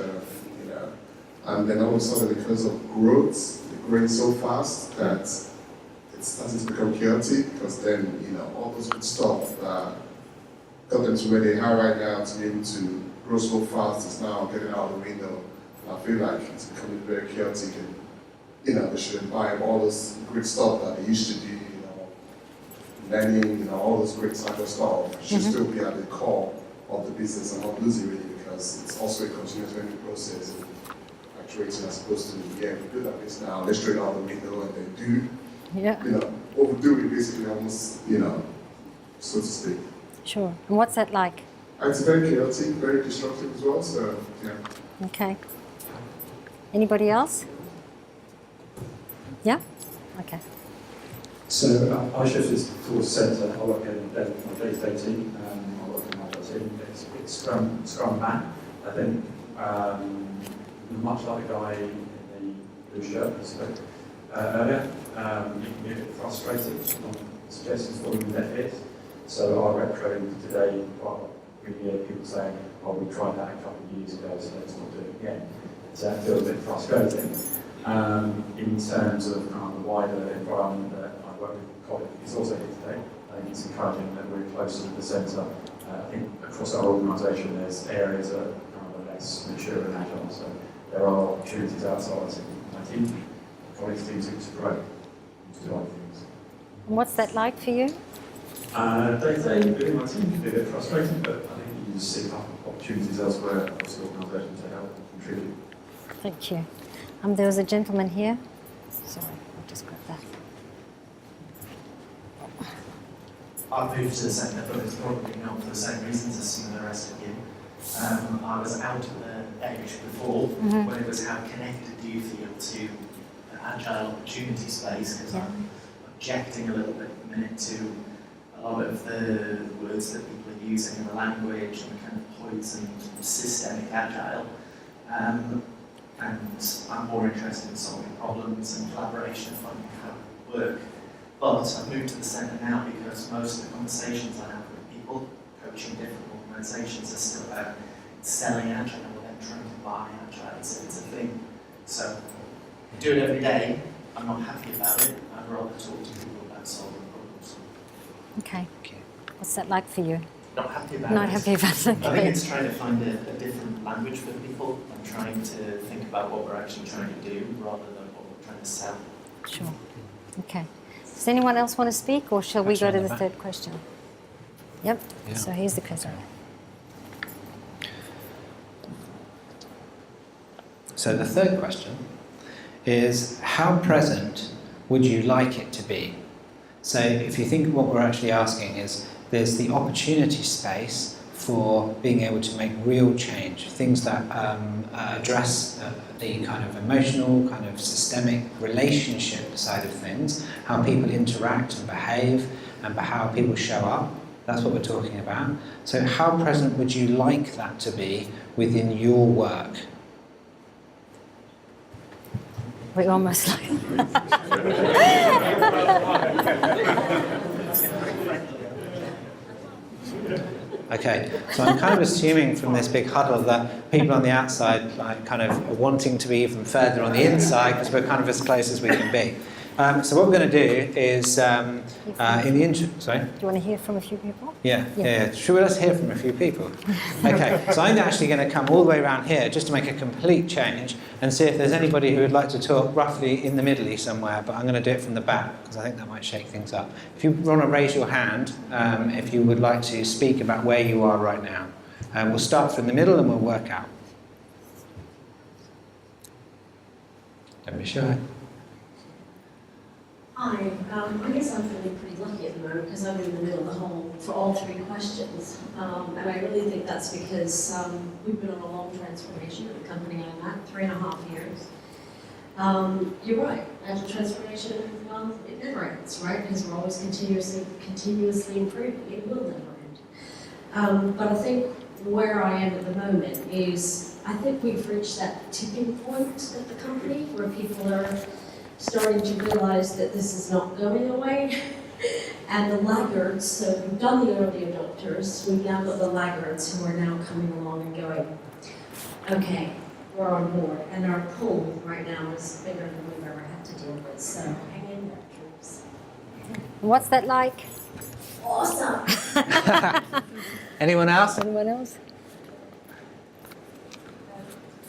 S13: and then all of a sudden because of growth, they're growing so fast that it's starting to become chaotic, because then, all those good stuff that got them to where they are right now to be able to grow so fast is now getting out of the window. And I feel like it's becoming very chaotic, and, they should imbibe all this great stuff that they used to do, learning, all those great cyber stuff should still be at the core of the business and not lose it really, because it's also a continuous learning process and actuating as opposed to, we're good at this now, let's trade out the window and then do. Overdo it basically almost, so to speak.
S3: Sure. And what's that like?
S13: It's very chaotic, very disruptive as well, so yeah.
S3: Okay. Anybody else? Yeah? Okay.
S5: So I shifted towards centre. I work in my day-to-day team. I work in my team. It's Scrum Matt. I think much like the guy in the blue shirt who spoke earlier, you can get a bit frustrated on suggestions for you that hit. So our retro today, we hear people saying, "Oh, we tried that a couple of years ago, so let's not do it again." So that feels a bit frustrating. In terms of kind of the wider environment that I work with colleagues, it's also here today. I think it's encouraging that we're closer to the centre. I think across our organisation there's areas that are kind of less mature and agile, so there are opportunities outside of my team, colleagues' teams to grow, to do other things.
S3: And what's that like for you?
S5: Day-to-day within my team can be a bit frustrating, but I think you just see opportunities elsewhere across the organisation to help contribute.
S3: Thank you. There was a gentleman here. Sorry, I'll just grab that.
S14: I've moved to the centre, but it's probably not for the same reasons as some of the rest of you. I was out at the edge before, when it was how connected do you feel to the agile opportunity space, because I'm objecting a little bit at the minute to a lot of the words that people are using in the language and the kind of poison systemic agile. And I'm more interested in solving problems and collaboration and finding how it work. But I've moved to the centre now because most of the conversations I have with people coaching different organisations are still about selling agile or them trying to buy agile. So it's a thing. So I do it every day. I'm not happy about it. I'd rather talk to people about solving problems.
S3: Okay. What's that like for you?
S14: Not happy about it.
S3: Not happy about it.
S14: I think it's trying to find a different language for people and trying to think about what we're actually trying to do rather than what we're trying to sell.
S3: Sure. Okay. Does anyone else want to speak, or shall we go to the third question? Yep. Yeah. So here's the question.
S1: So the third question is, how present would you like it to be? So if you think what we're actually asking is, there's the opportunity space for being able to make real change, things that address the kind of emotional, kind of systemic relationship side of things, how people interact and behave, and how people show up. That's what we're talking about. So how present would you like that to be within your work?
S3: We're almost like...
S1: Okay, so I'm kind of assuming from this big huddle that people on the outside kind of are wanting to be even further on the inside because we're kind of as close as we can be. So what we're going to do is, in the intro, sorry?
S3: Do you want to hear from a few people?
S1: Yeah. Should we let's hear from a few people? Okay, so I'm actually going to come all the way around here just to make a complete change and see if there's anybody who would like to talk roughly in the middle somewhere, but I'm going to do it from the back because I think that might shake things up. If you want to raise your hand, if you would like to speak about where you are right now. We'll start from the middle and we'll work out. Don't be shy.
S2: Hi, I guess I'm feeling pretty lucky at the moment because I'm in the middle of the hole for all three questions. And I really think that's because we've been on a long transformation at the company I'm at, 3.5 years. You're right, agile transformation, well, it never ends, right? Because we're always continuously improving. It will never end. But I think where I am at the moment is I think we've reached that tipping point at the company where people are starting to realize that this is not going away. And the laggards, so we've done the early adopters, we've now got the laggards who are now coming along and going, okay, we're on board. And our pull right now is bigger than we've ever had to deal with. So hang in there, troops.
S3: What's that like?
S2: Awesome!
S1: Anyone else?
S3: Anyone else?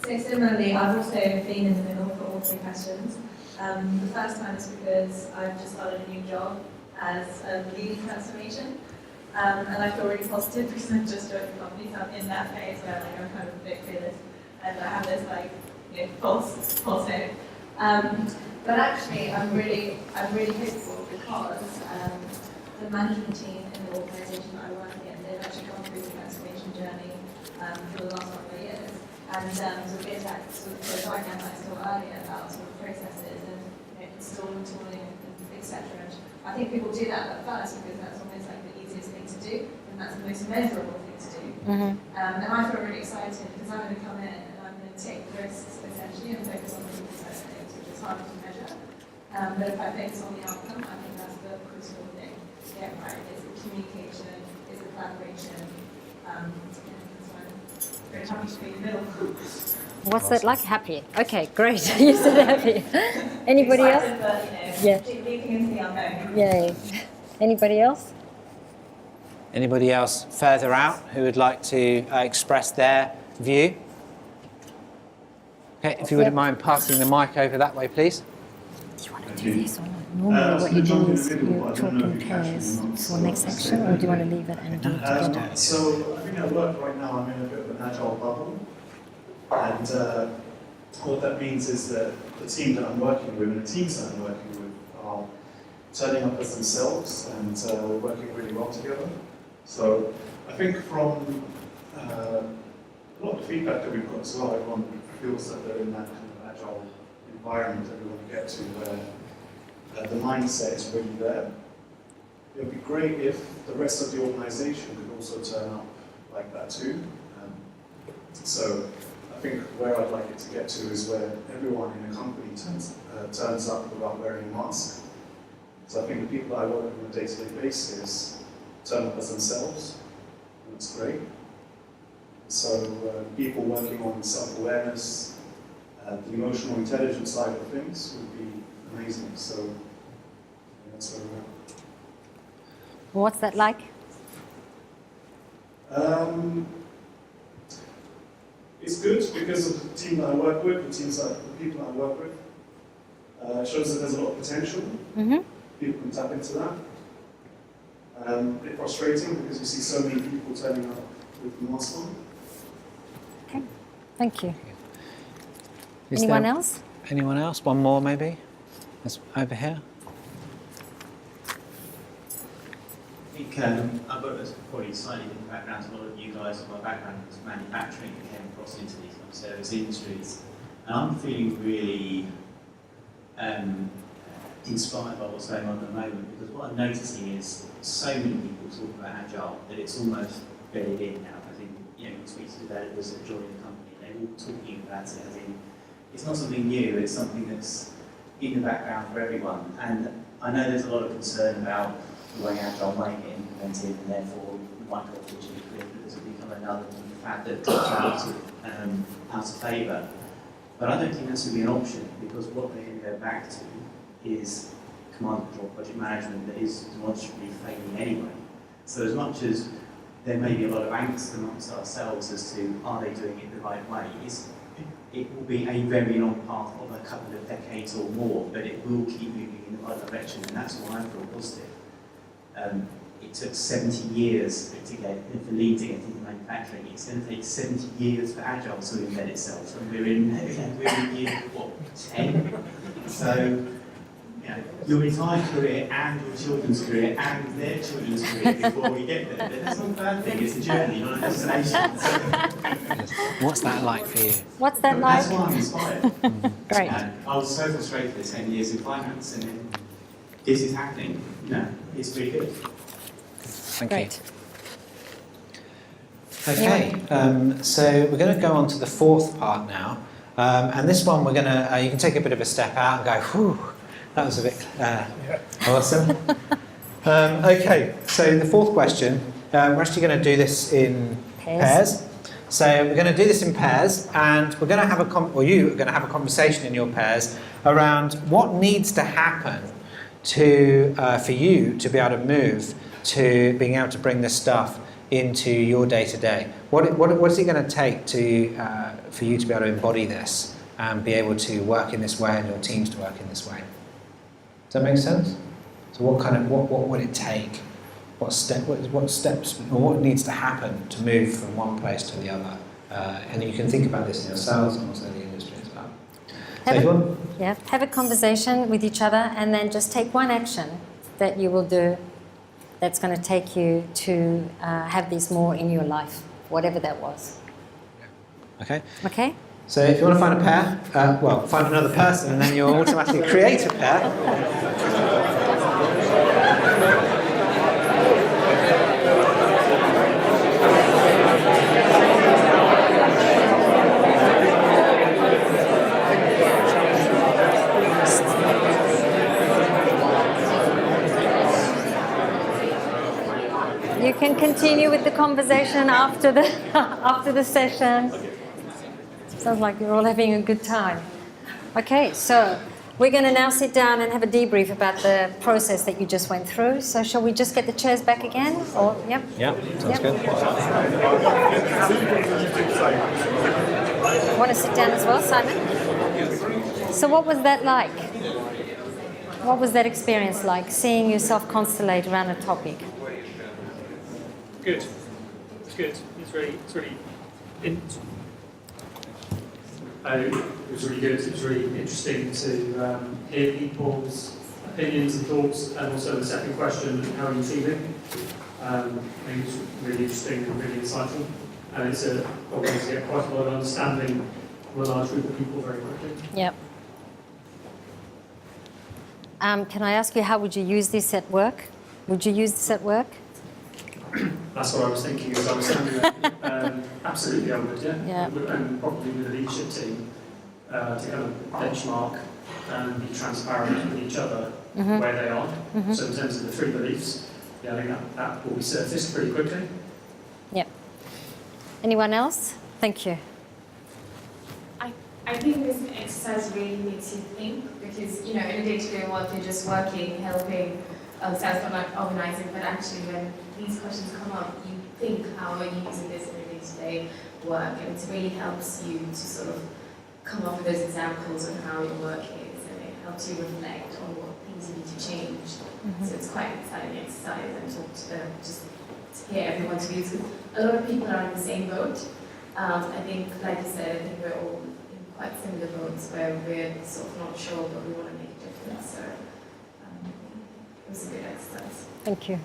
S15: So similarly, I've also been in the middle for all three questions. The first time is because I've just started a new job as a lead transformation, and I feel really positive because I've just joined the company, so I'm in that phase where I'm kind of a bit fearless, and I have this false hope. But actually, I'm really hopeful because the management team in the organisation that I work in, they've actually gone through the transformation journey for the last couple of years. And so a bit that sort of goes right now that I saw earlier about sort of processes and installing tooling and etc. I think people do that at first because that's almost like the easiest thing to do and that's the most measurable thing to do. And I feel really excited because I'm going to come in and I'm going to take risks essentially and focus on the people side of things, which is harder to measure. But if I focus on the outcome, I think that's the crucial thing to get right. Is the communication, is the collaboration. Very happy to be in the middle.
S3: What's that like? Happy. Okay, great. You said happy. Anybody else?
S15: But,
S3: yeah.
S15: Leaping into the unknown.
S3: Yay. Anybody else?
S1: Anybody else further out who would like to express their view? Okay, if you wouldn't mind passing the mic over that way, please.
S3: Do you want to do this or not? Normally what you do is you talk in pairs for next section, or do you want to leave it and do it together?
S14: So I think at work right now I'm in a bit of an agile bubble, and what that means is that the team that I'm working with and the teams that I'm working with are turning up as themselves, and we're working really well together. So I think from a lot of the feedback that we've got as well, everyone feels that they're in that kind of agile environment that we want to get to, where the mindset is really there. It would be great if the rest of the organisation could also turn up like that too. So I think where I'd like it to get to is where everyone in the company turns up without wearing a mask. So I think the people that I work with on a day-to-day basis turn up as themselves, and that's great. So people working on self-awareness, the emotional intelligence side of things would be amazing. So that's where we're at.
S3: What's that like?
S14: It's good because of the team that I work with, the people that I work with. It shows that there's a lot of potential. People can tap into that. A bit frustrating because you see so many people turning up with the mask on.
S3: Okay, thank you. Anyone else?
S1: Anyone else? One more maybe? That's over here.
S6: I think I've got a probably slightly different background to a lot of you guys. My background was manufacturing and came across into these kind of service industries. And I'm feeling really inspired by what's going on at the moment, because what I'm noticing is so many people talk about agile that it's almost bedded in now. I think, you know, you speak to developers that join the company, they're all talking about it as in, it's not something new, it's something that's in the background for everyone. And I know there's a lot of concern about the way agile might get implemented, and therefore we might go to this will become another fad that drops out of favour. But I don't think that's going to be an option, because what they're going to go back to is command control project management that is demonstrably failing anyway. So as much as there may be a lot of angst amongst ourselves as to are they doing it the right way, it will be a very long path of a couple of decades or more, but it will keep moving in the right direction, and that's why I feel positive. It took 70 years for Lean to get into manufacturing. It's going to take 70 years for Agile to embed itself, and we're in year, what, 10? So, you know, your entire career and your children's career and their children's career before we get there. But that's not a bad thing, it's a journey, not a destination.
S1: What's that like for you?
S3: What's that like?
S6: That's why I'm inspired.
S3: Great.
S6: I was so frustrated for 10 years in finance, and then this is happening. You know, it's really good.
S1: Thank
S3: Great.
S1: you. Okay, so we're going to go on to the fourth part now. And this one we're going to, you can take a bit of a step out and go, whew, that was a bit awesome. Okay, so the fourth question, we're actually going to do this in pairs. So we're going to do this in pairs, and we're going to have you are going to have a conversation in your pairs around what needs to happen to for you to be able to move to being able to bring this stuff into your day-to-day. What is it going to take for you to be able to embody this and be able to work in this way and your teams to work in this way? Does that make sense? So what would it take? What steps or what needs to happen to move from one place to the other? And you can think about this in yourselves and also the industry as well.
S3: Have a conversation with each other, and then just take one action that you will do that's going to take you to have this more in your life, whatever that was.
S1: Okay.
S3: Okay?
S1: So if you want to find a pair, well, find another person, and then you'll automatically create a pair.
S3: You can continue with the conversation after the session. Sounds like you're all having a good time. Okay, so we're going to now sit down and have a debrief about the process that you just went through. So shall we just get the chairs back again? Or yep.
S1: Yeah, sounds good.
S3: Want to sit down as well, Simon? So what was that like? What was that experience like, seeing yourself constellate around a topic?
S16: Good. It's good. It's really good. It was really interesting to hear people's opinions and thoughts, and also the second question, how are you feeling? I think it's really interesting and really insightful, and it's a way to get quite a lot of understanding from a large group of people very quickly.
S3: Yep. Can I ask you, how would you use this at work? Would you use this at work?
S16: That's what I was thinking as I was standing there. Absolutely, I would,
S3: yeah.
S16: And probably with the leadership team to kind of benchmark and be transparent with each other where they are. So in terms of the three beliefs, I think that will be surfaced pretty quickly.
S3: Yep. Anyone else? Thank you.
S17: I think this exercise really makes you think, because in a day-to-day work you're just working, helping, self-organizing, but actually when these questions come up, you think, how are you using this in your day-to-day work? And it really helps you to sort of come up with those examples of how your work is, and it helps you reflect on what things you need to change. So it's quite an exciting exercise, and just to hear everyone's views. A lot of people are in the same boat. I think, like you said, I think we're all in quite similar boats where we're sort of not sure, but we want to make a difference. So it was a good exercise.
S3: Thank you.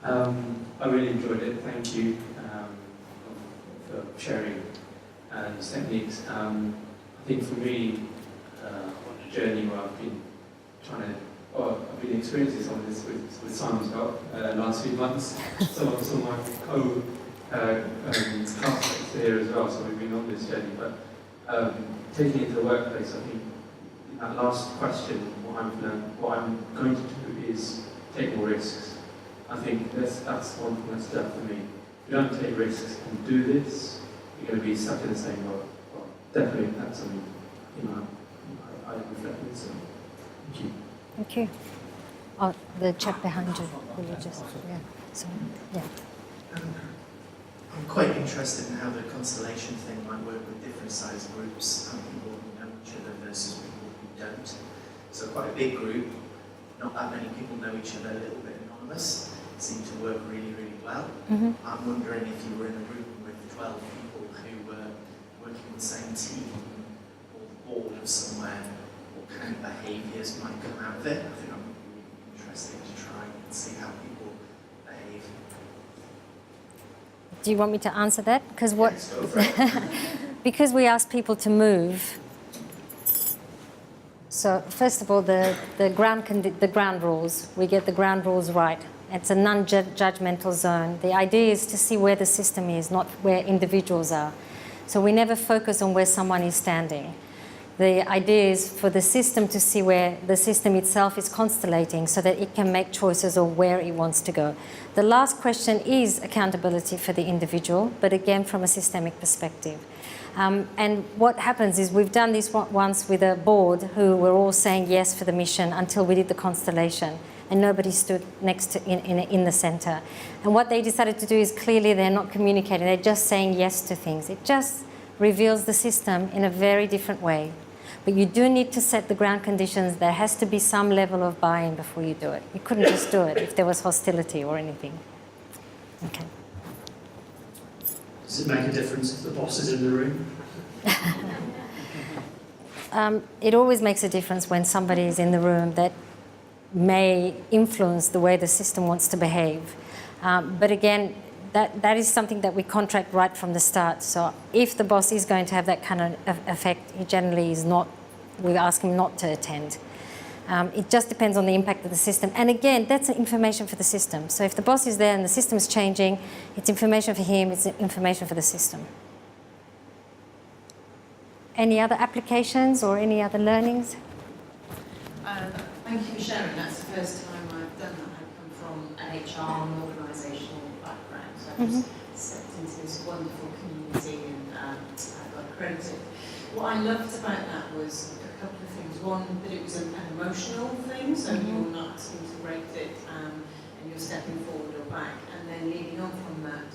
S5: I really enjoyed it. Thank you for sharing these techniques. I think for me, on a journey where I've been I've been experiencing some of this with Simon as well last few months. Some of my classmates here as well, so we've been on this journey. But taking it to the workplace, I think that last question, what I'm going to do is take more risks. I think that's one thing that's done for me. If you don't take risks and do this, you're going to be stuck in the same boat. Well, definitely that's something I reflect with. So Thank you.
S3: Thank you. Oh, the chap behind you. Will you just, yeah. So, yeah.
S14: I'm quite interested in how the constellation thing might work with different size groups, people who know each other versus people who don't. So quite a big group, not that many people know each other, a little bit anonymous, seem to work really, really well.
S3: Mm-hmm.
S14: I'm wondering if you were in a room with 12 people who were working on the same team or the board of somewhere, what kind of behaviours might come out of it. I think I'm really interested to try and see how people behave.
S3: Do you want me to answer that? Because what?
S14: Yes, go for it.
S3: Because we ask people to move. So first of all, the ground rules. We get the ground rules right. It's a non-judgmental zone. The idea is to see where the system is, not where individuals are. So we never focus on where someone is standing. The idea is for the system to see where the system itself is constellating so that it can make choices of where it wants to go. The last question is accountability for the individual, but again from a systemic perspective. And what happens is we've done this once with a board who were all saying yes for the mission until we did the constellation and nobody stood next to in the center. And what they decided to do is clearly they're not communicating, they're just saying yes to things. It just reveals the system in a very different way. But you do need to set the ground conditions. There has to be some level of buy-in before you do it. You couldn't just do it if there was hostility or anything. Okay.
S16: Does it make a difference if the boss is in the room?
S3: It always makes a difference when somebody is in the room that may influence the way the system wants to behave. But again, that is something that we contract right from the start. So if the boss is going to have that kind of effect, he generally is not, we ask him not to attend. It just depends on the impact of the system. And again, that's information for the system. So if the boss is there and the system is changing, it's information for him, it's information for the system. Any other applications or any other learnings?
S2: Thank you for sharing. That's the first time I've done that. I come from an HR and organisational background, so I just stepped into this wonderful community and I got accredited. What I loved about that was a couple of things. One, that it was an emotional thing, so you're not asking to rate it and you're stepping forward or back. And then leading on from that,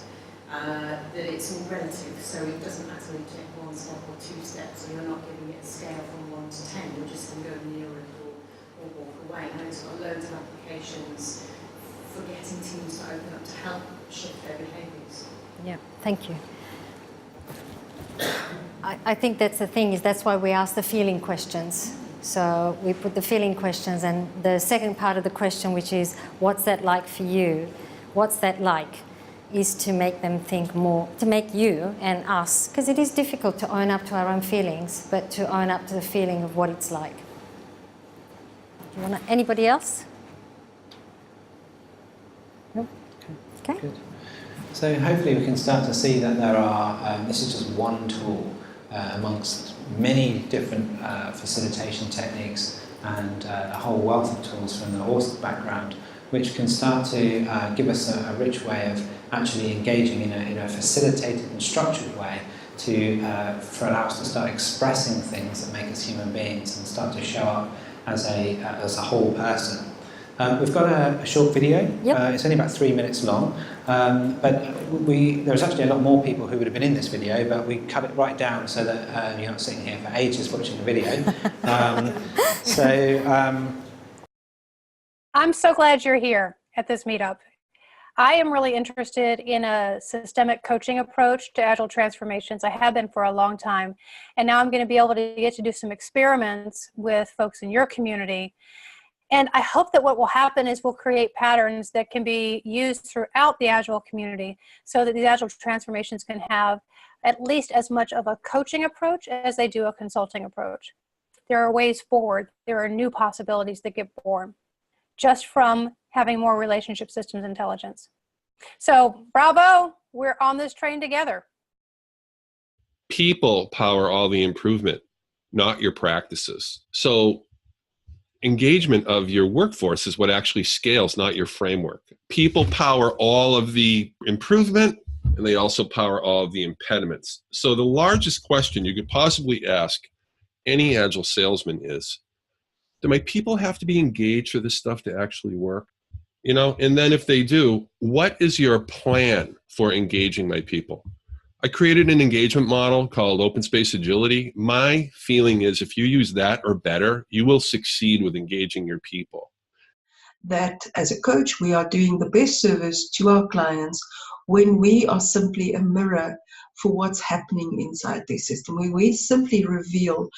S2: that it's all relative, so it doesn't matter if you take one step or two steps, so you're not giving it a scale from 1 to 10, you're just going to go near it or walk away. And it's got loads of applications for getting teams to open up to help shift their behaviours.
S3: Yeah, thank you. I think that's the thing, is that's why we ask the feeling questions. So we put the feeling questions, and the second part of the question, which is, what's that like for you? What's that like? Is to make them think more, to make you and us, because it is difficult to own up to our own feelings, but to own up to the feeling of what it's like. Do you want to, anybody else? No? Okay.
S1: Good. So hopefully we can start to see that there are, this is just one tool amongst many different facilitation techniques and a whole wealth of tools from the ORSC background, which can start to give us a rich way of actually engaging in a facilitated and structured way to for allow us to start expressing things that make us human beings and start to show up as a whole person. We've got a short video.
S3: Yep.
S1: It's only about 3 minutes long, but there's actually a lot more people who would have been in this video, but we cut it right down so that you're not sitting here for ages watching the video.
S18: I'm so glad you're here at this meetup. I am really interested in a systemic coaching approach to agile transformations. I have been for a long time, and now I'm going to be able to get to do some experiments with folks in your community. And I hope that what will happen is we'll create patterns that can be used throughout the agile community so that these agile transformations can have at least as much of a coaching approach as they do a consulting approach. There are ways forward. There are new possibilities that get born just from having more relationship systems intelligence. So bravo, we're on this train together.
S19: People power all the improvement, not your practices. So engagement of your workforce is what actually scales, not your framework. People power all of the improvement, and they also power all of the impediments. So the largest question you could possibly ask any agile salesman is, Do my people have to be engaged for this stuff to actually work? You know, and then if they do, what is your plan for engaging my people? I created an engagement model called Open Space Agility. My feeling is if you use that or better, you will succeed with engaging your people.
S20: That as a coach, we are doing the best service to our clients when we are simply a mirror for what's happening inside their system, where we simply reveal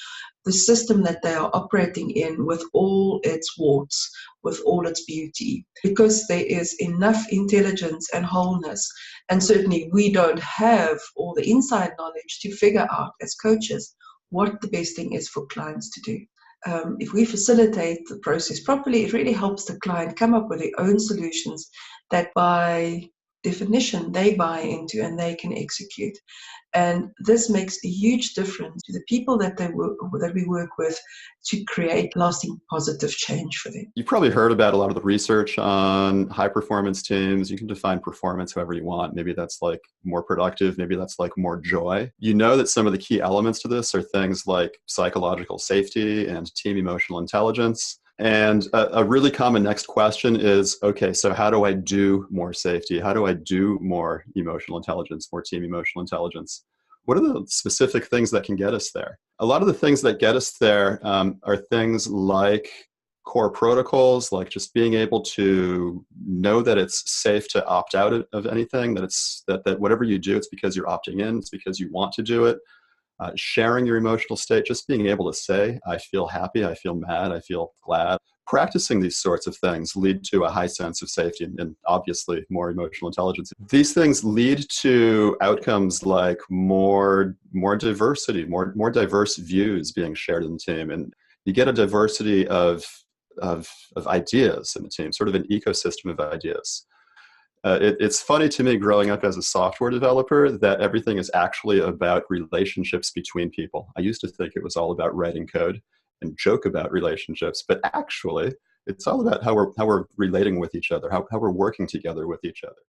S20: the system that they are operating in with all its warts, with all its beauty, because there is enough intelligence and wholeness. And certainly we don't have all the inside knowledge to figure out as coaches what the best thing is for clients to do. If we facilitate the process properly, it really helps the client come up with their own solutions that by definition they buy into and they can execute. And this makes a huge difference to the people that we work with to create lasting positive change for them.
S21: You've probably heard about a lot of the research on high performance teams. You can define performance however you want. Maybe that's like more productive. Maybe that's like more joy. You know that some of the key elements to this are things like psychological safety and team emotional intelligence. And a really common next question is, okay, so how do I do more safety? How do I do more emotional intelligence, more team emotional intelligence? What are the specific things that can get us there? A lot of the things that get us there are things like core protocols, like just being able to know that it's safe to opt out of anything, that whatever you do, it's because you're opting in, it's because you want to do it. Sharing your emotional state, just being able to say, I feel happy, I feel mad, I feel glad. Practicing these sorts of things lead to a high sense of safety and obviously more emotional intelligence. These things lead to outcomes like more diversity, more diverse views being shared in the team. And you get a diversity of ideas in the team, sort of an ecosystem of ideas. It's funny to me growing up as a software developer that everything is actually about relationships between people. I used to think it was all about writing code and joke about relationships, but actually it's all about how we're relating with each other, how we're working together with each other.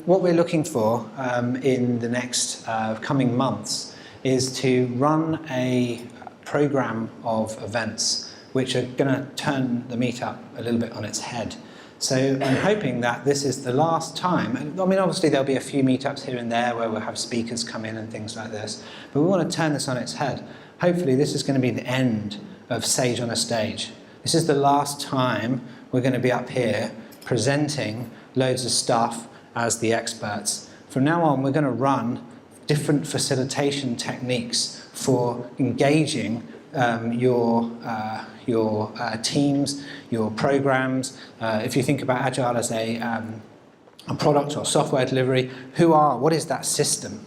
S1: What we're looking for in the next coming months is to run a program of events which are going to turn the meetup a little bit on its head. So I'm hoping that this is the last time. I mean, obviously there'll be a few meetups here and there where we'll have speakers come in and things like this, but we want to turn this on its head. Hopefully this is going to be the end of Sage on a Stage. This is the last time we're going to be up here presenting loads of stuff as the experts. From now on, we're going to run different facilitation techniques for engaging your teams, your programs. If you think about Agile as a product or software delivery, what is that system?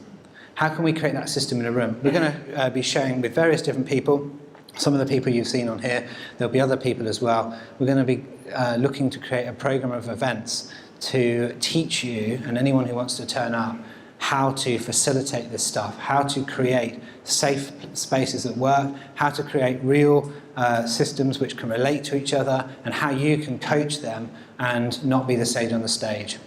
S1: How can we create that system in a room? We're going to be showing with various different people, some of the people you've seen on here, there'll be other people as well. We're going to be looking to create a program of events to teach you and anyone who wants to turn up how to facilitate this stuff, how to create safe spaces at work, how to create real systems which can relate to each other, and how you can coach them and not be the sage on the stage.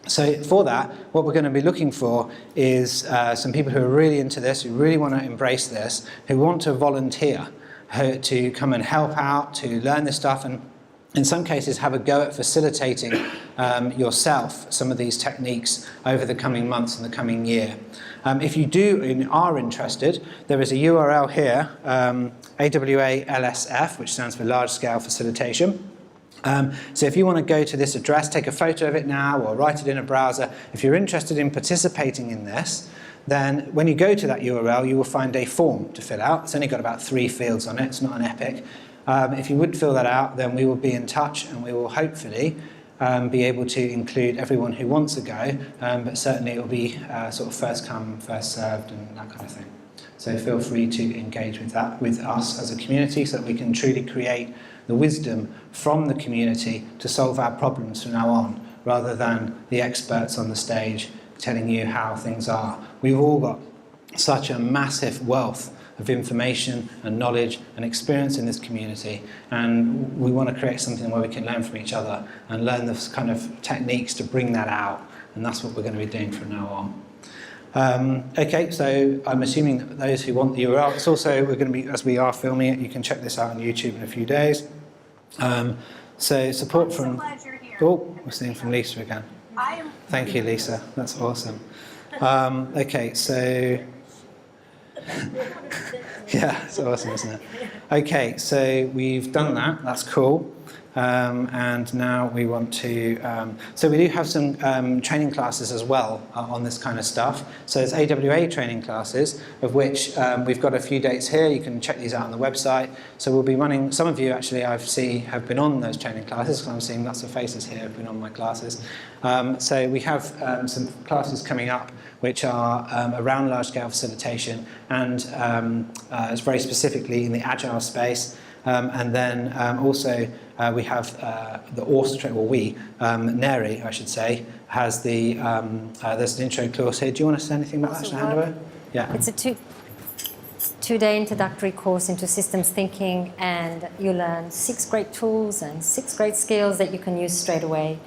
S1: So for that, what we're going to be looking for is some people who are really into this, who really want to embrace this, who want to volunteer to come and help out, to learn this stuff, and in some cases have a go at facilitating yourself some of these techniques over the coming months and the coming year. If you are interested, there is a URL here, AWA-LSF, which stands for Large Scale Facilitation. So if you want to go to this address, take a photo of it now or write it in a browser. If you're interested in participating in this, then when you go to that URL, you will find a form to fill out. It's only got about 3 fields on it. It's not an epic. If you would fill that out, then we will be in touch and we will hopefully be able to include everyone who wants to go, but certainly it will be sort of first come, first served and that kind of thing. So feel free to engage with that with us as a community so that we can truly create the wisdom from the community to solve our problems from now on, rather than the experts on the stage telling you how things are. We've all got such a massive wealth of information and knowledge and experience in this community, and we want to create something where we can learn from each other and learn the kind of techniques to bring that out, and that's what we're going to be doing from now on. Okay, so I'm assuming that those who want the URL, it's also, we're going to be, as we are filming it, you can check this out on YouTube in a few days. So support from, oh, we're seeing from Lisa again. Thank you, Lisa, that's awesome. Okay, so, yeah, it's awesome, isn't it? Okay, so we've done that, that's cool. And now we want to, so we do have some training classes as well on this kind of stuff. So there's AWA training classes, of which we've got a few dates here. You can check these out on the website. So we'll be running, some of you actually I've seen have been on those training classes, because I'm seeing lots of faces here have been on my classes. So we have some classes coming up which are around large-scale facilitation, and it's very specifically in the agile space. And then also we have the Orchestra, or we, Nairy, I should say, has the, there's an intro course here. Do you want to say anything about that, to hand over? Yeah.
S3: It's a two-day introductory course into systems thinking, and you learn 6 great tools and 6 great skills that you can use straight away.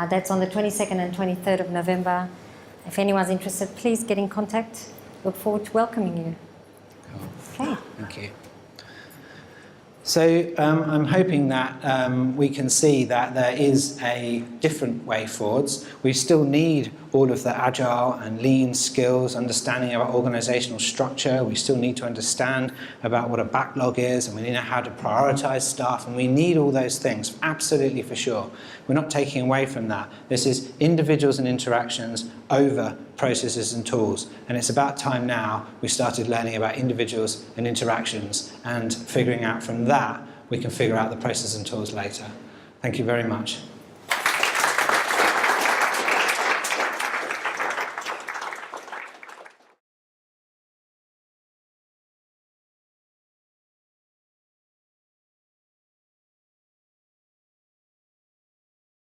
S3: That's on the 22nd and 23rd of November. If anyone's interested, please get in contact. Look forward to welcoming you.
S1: Cool. Okay. Thank you. So I'm hoping that we can see that there is a different way forwards. We still need all of the agile and lean skills, understanding about organizational structure. We still need to understand about what a backlog is, and we need to know how to prioritize stuff, and we need all those things, absolutely, for sure. We're not taking away from that. This is individuals and interactions over processes and tools, and it's about time now we started learning about individuals and interactions, and figuring out from that we can figure out the processes and tools later. Thank you very much.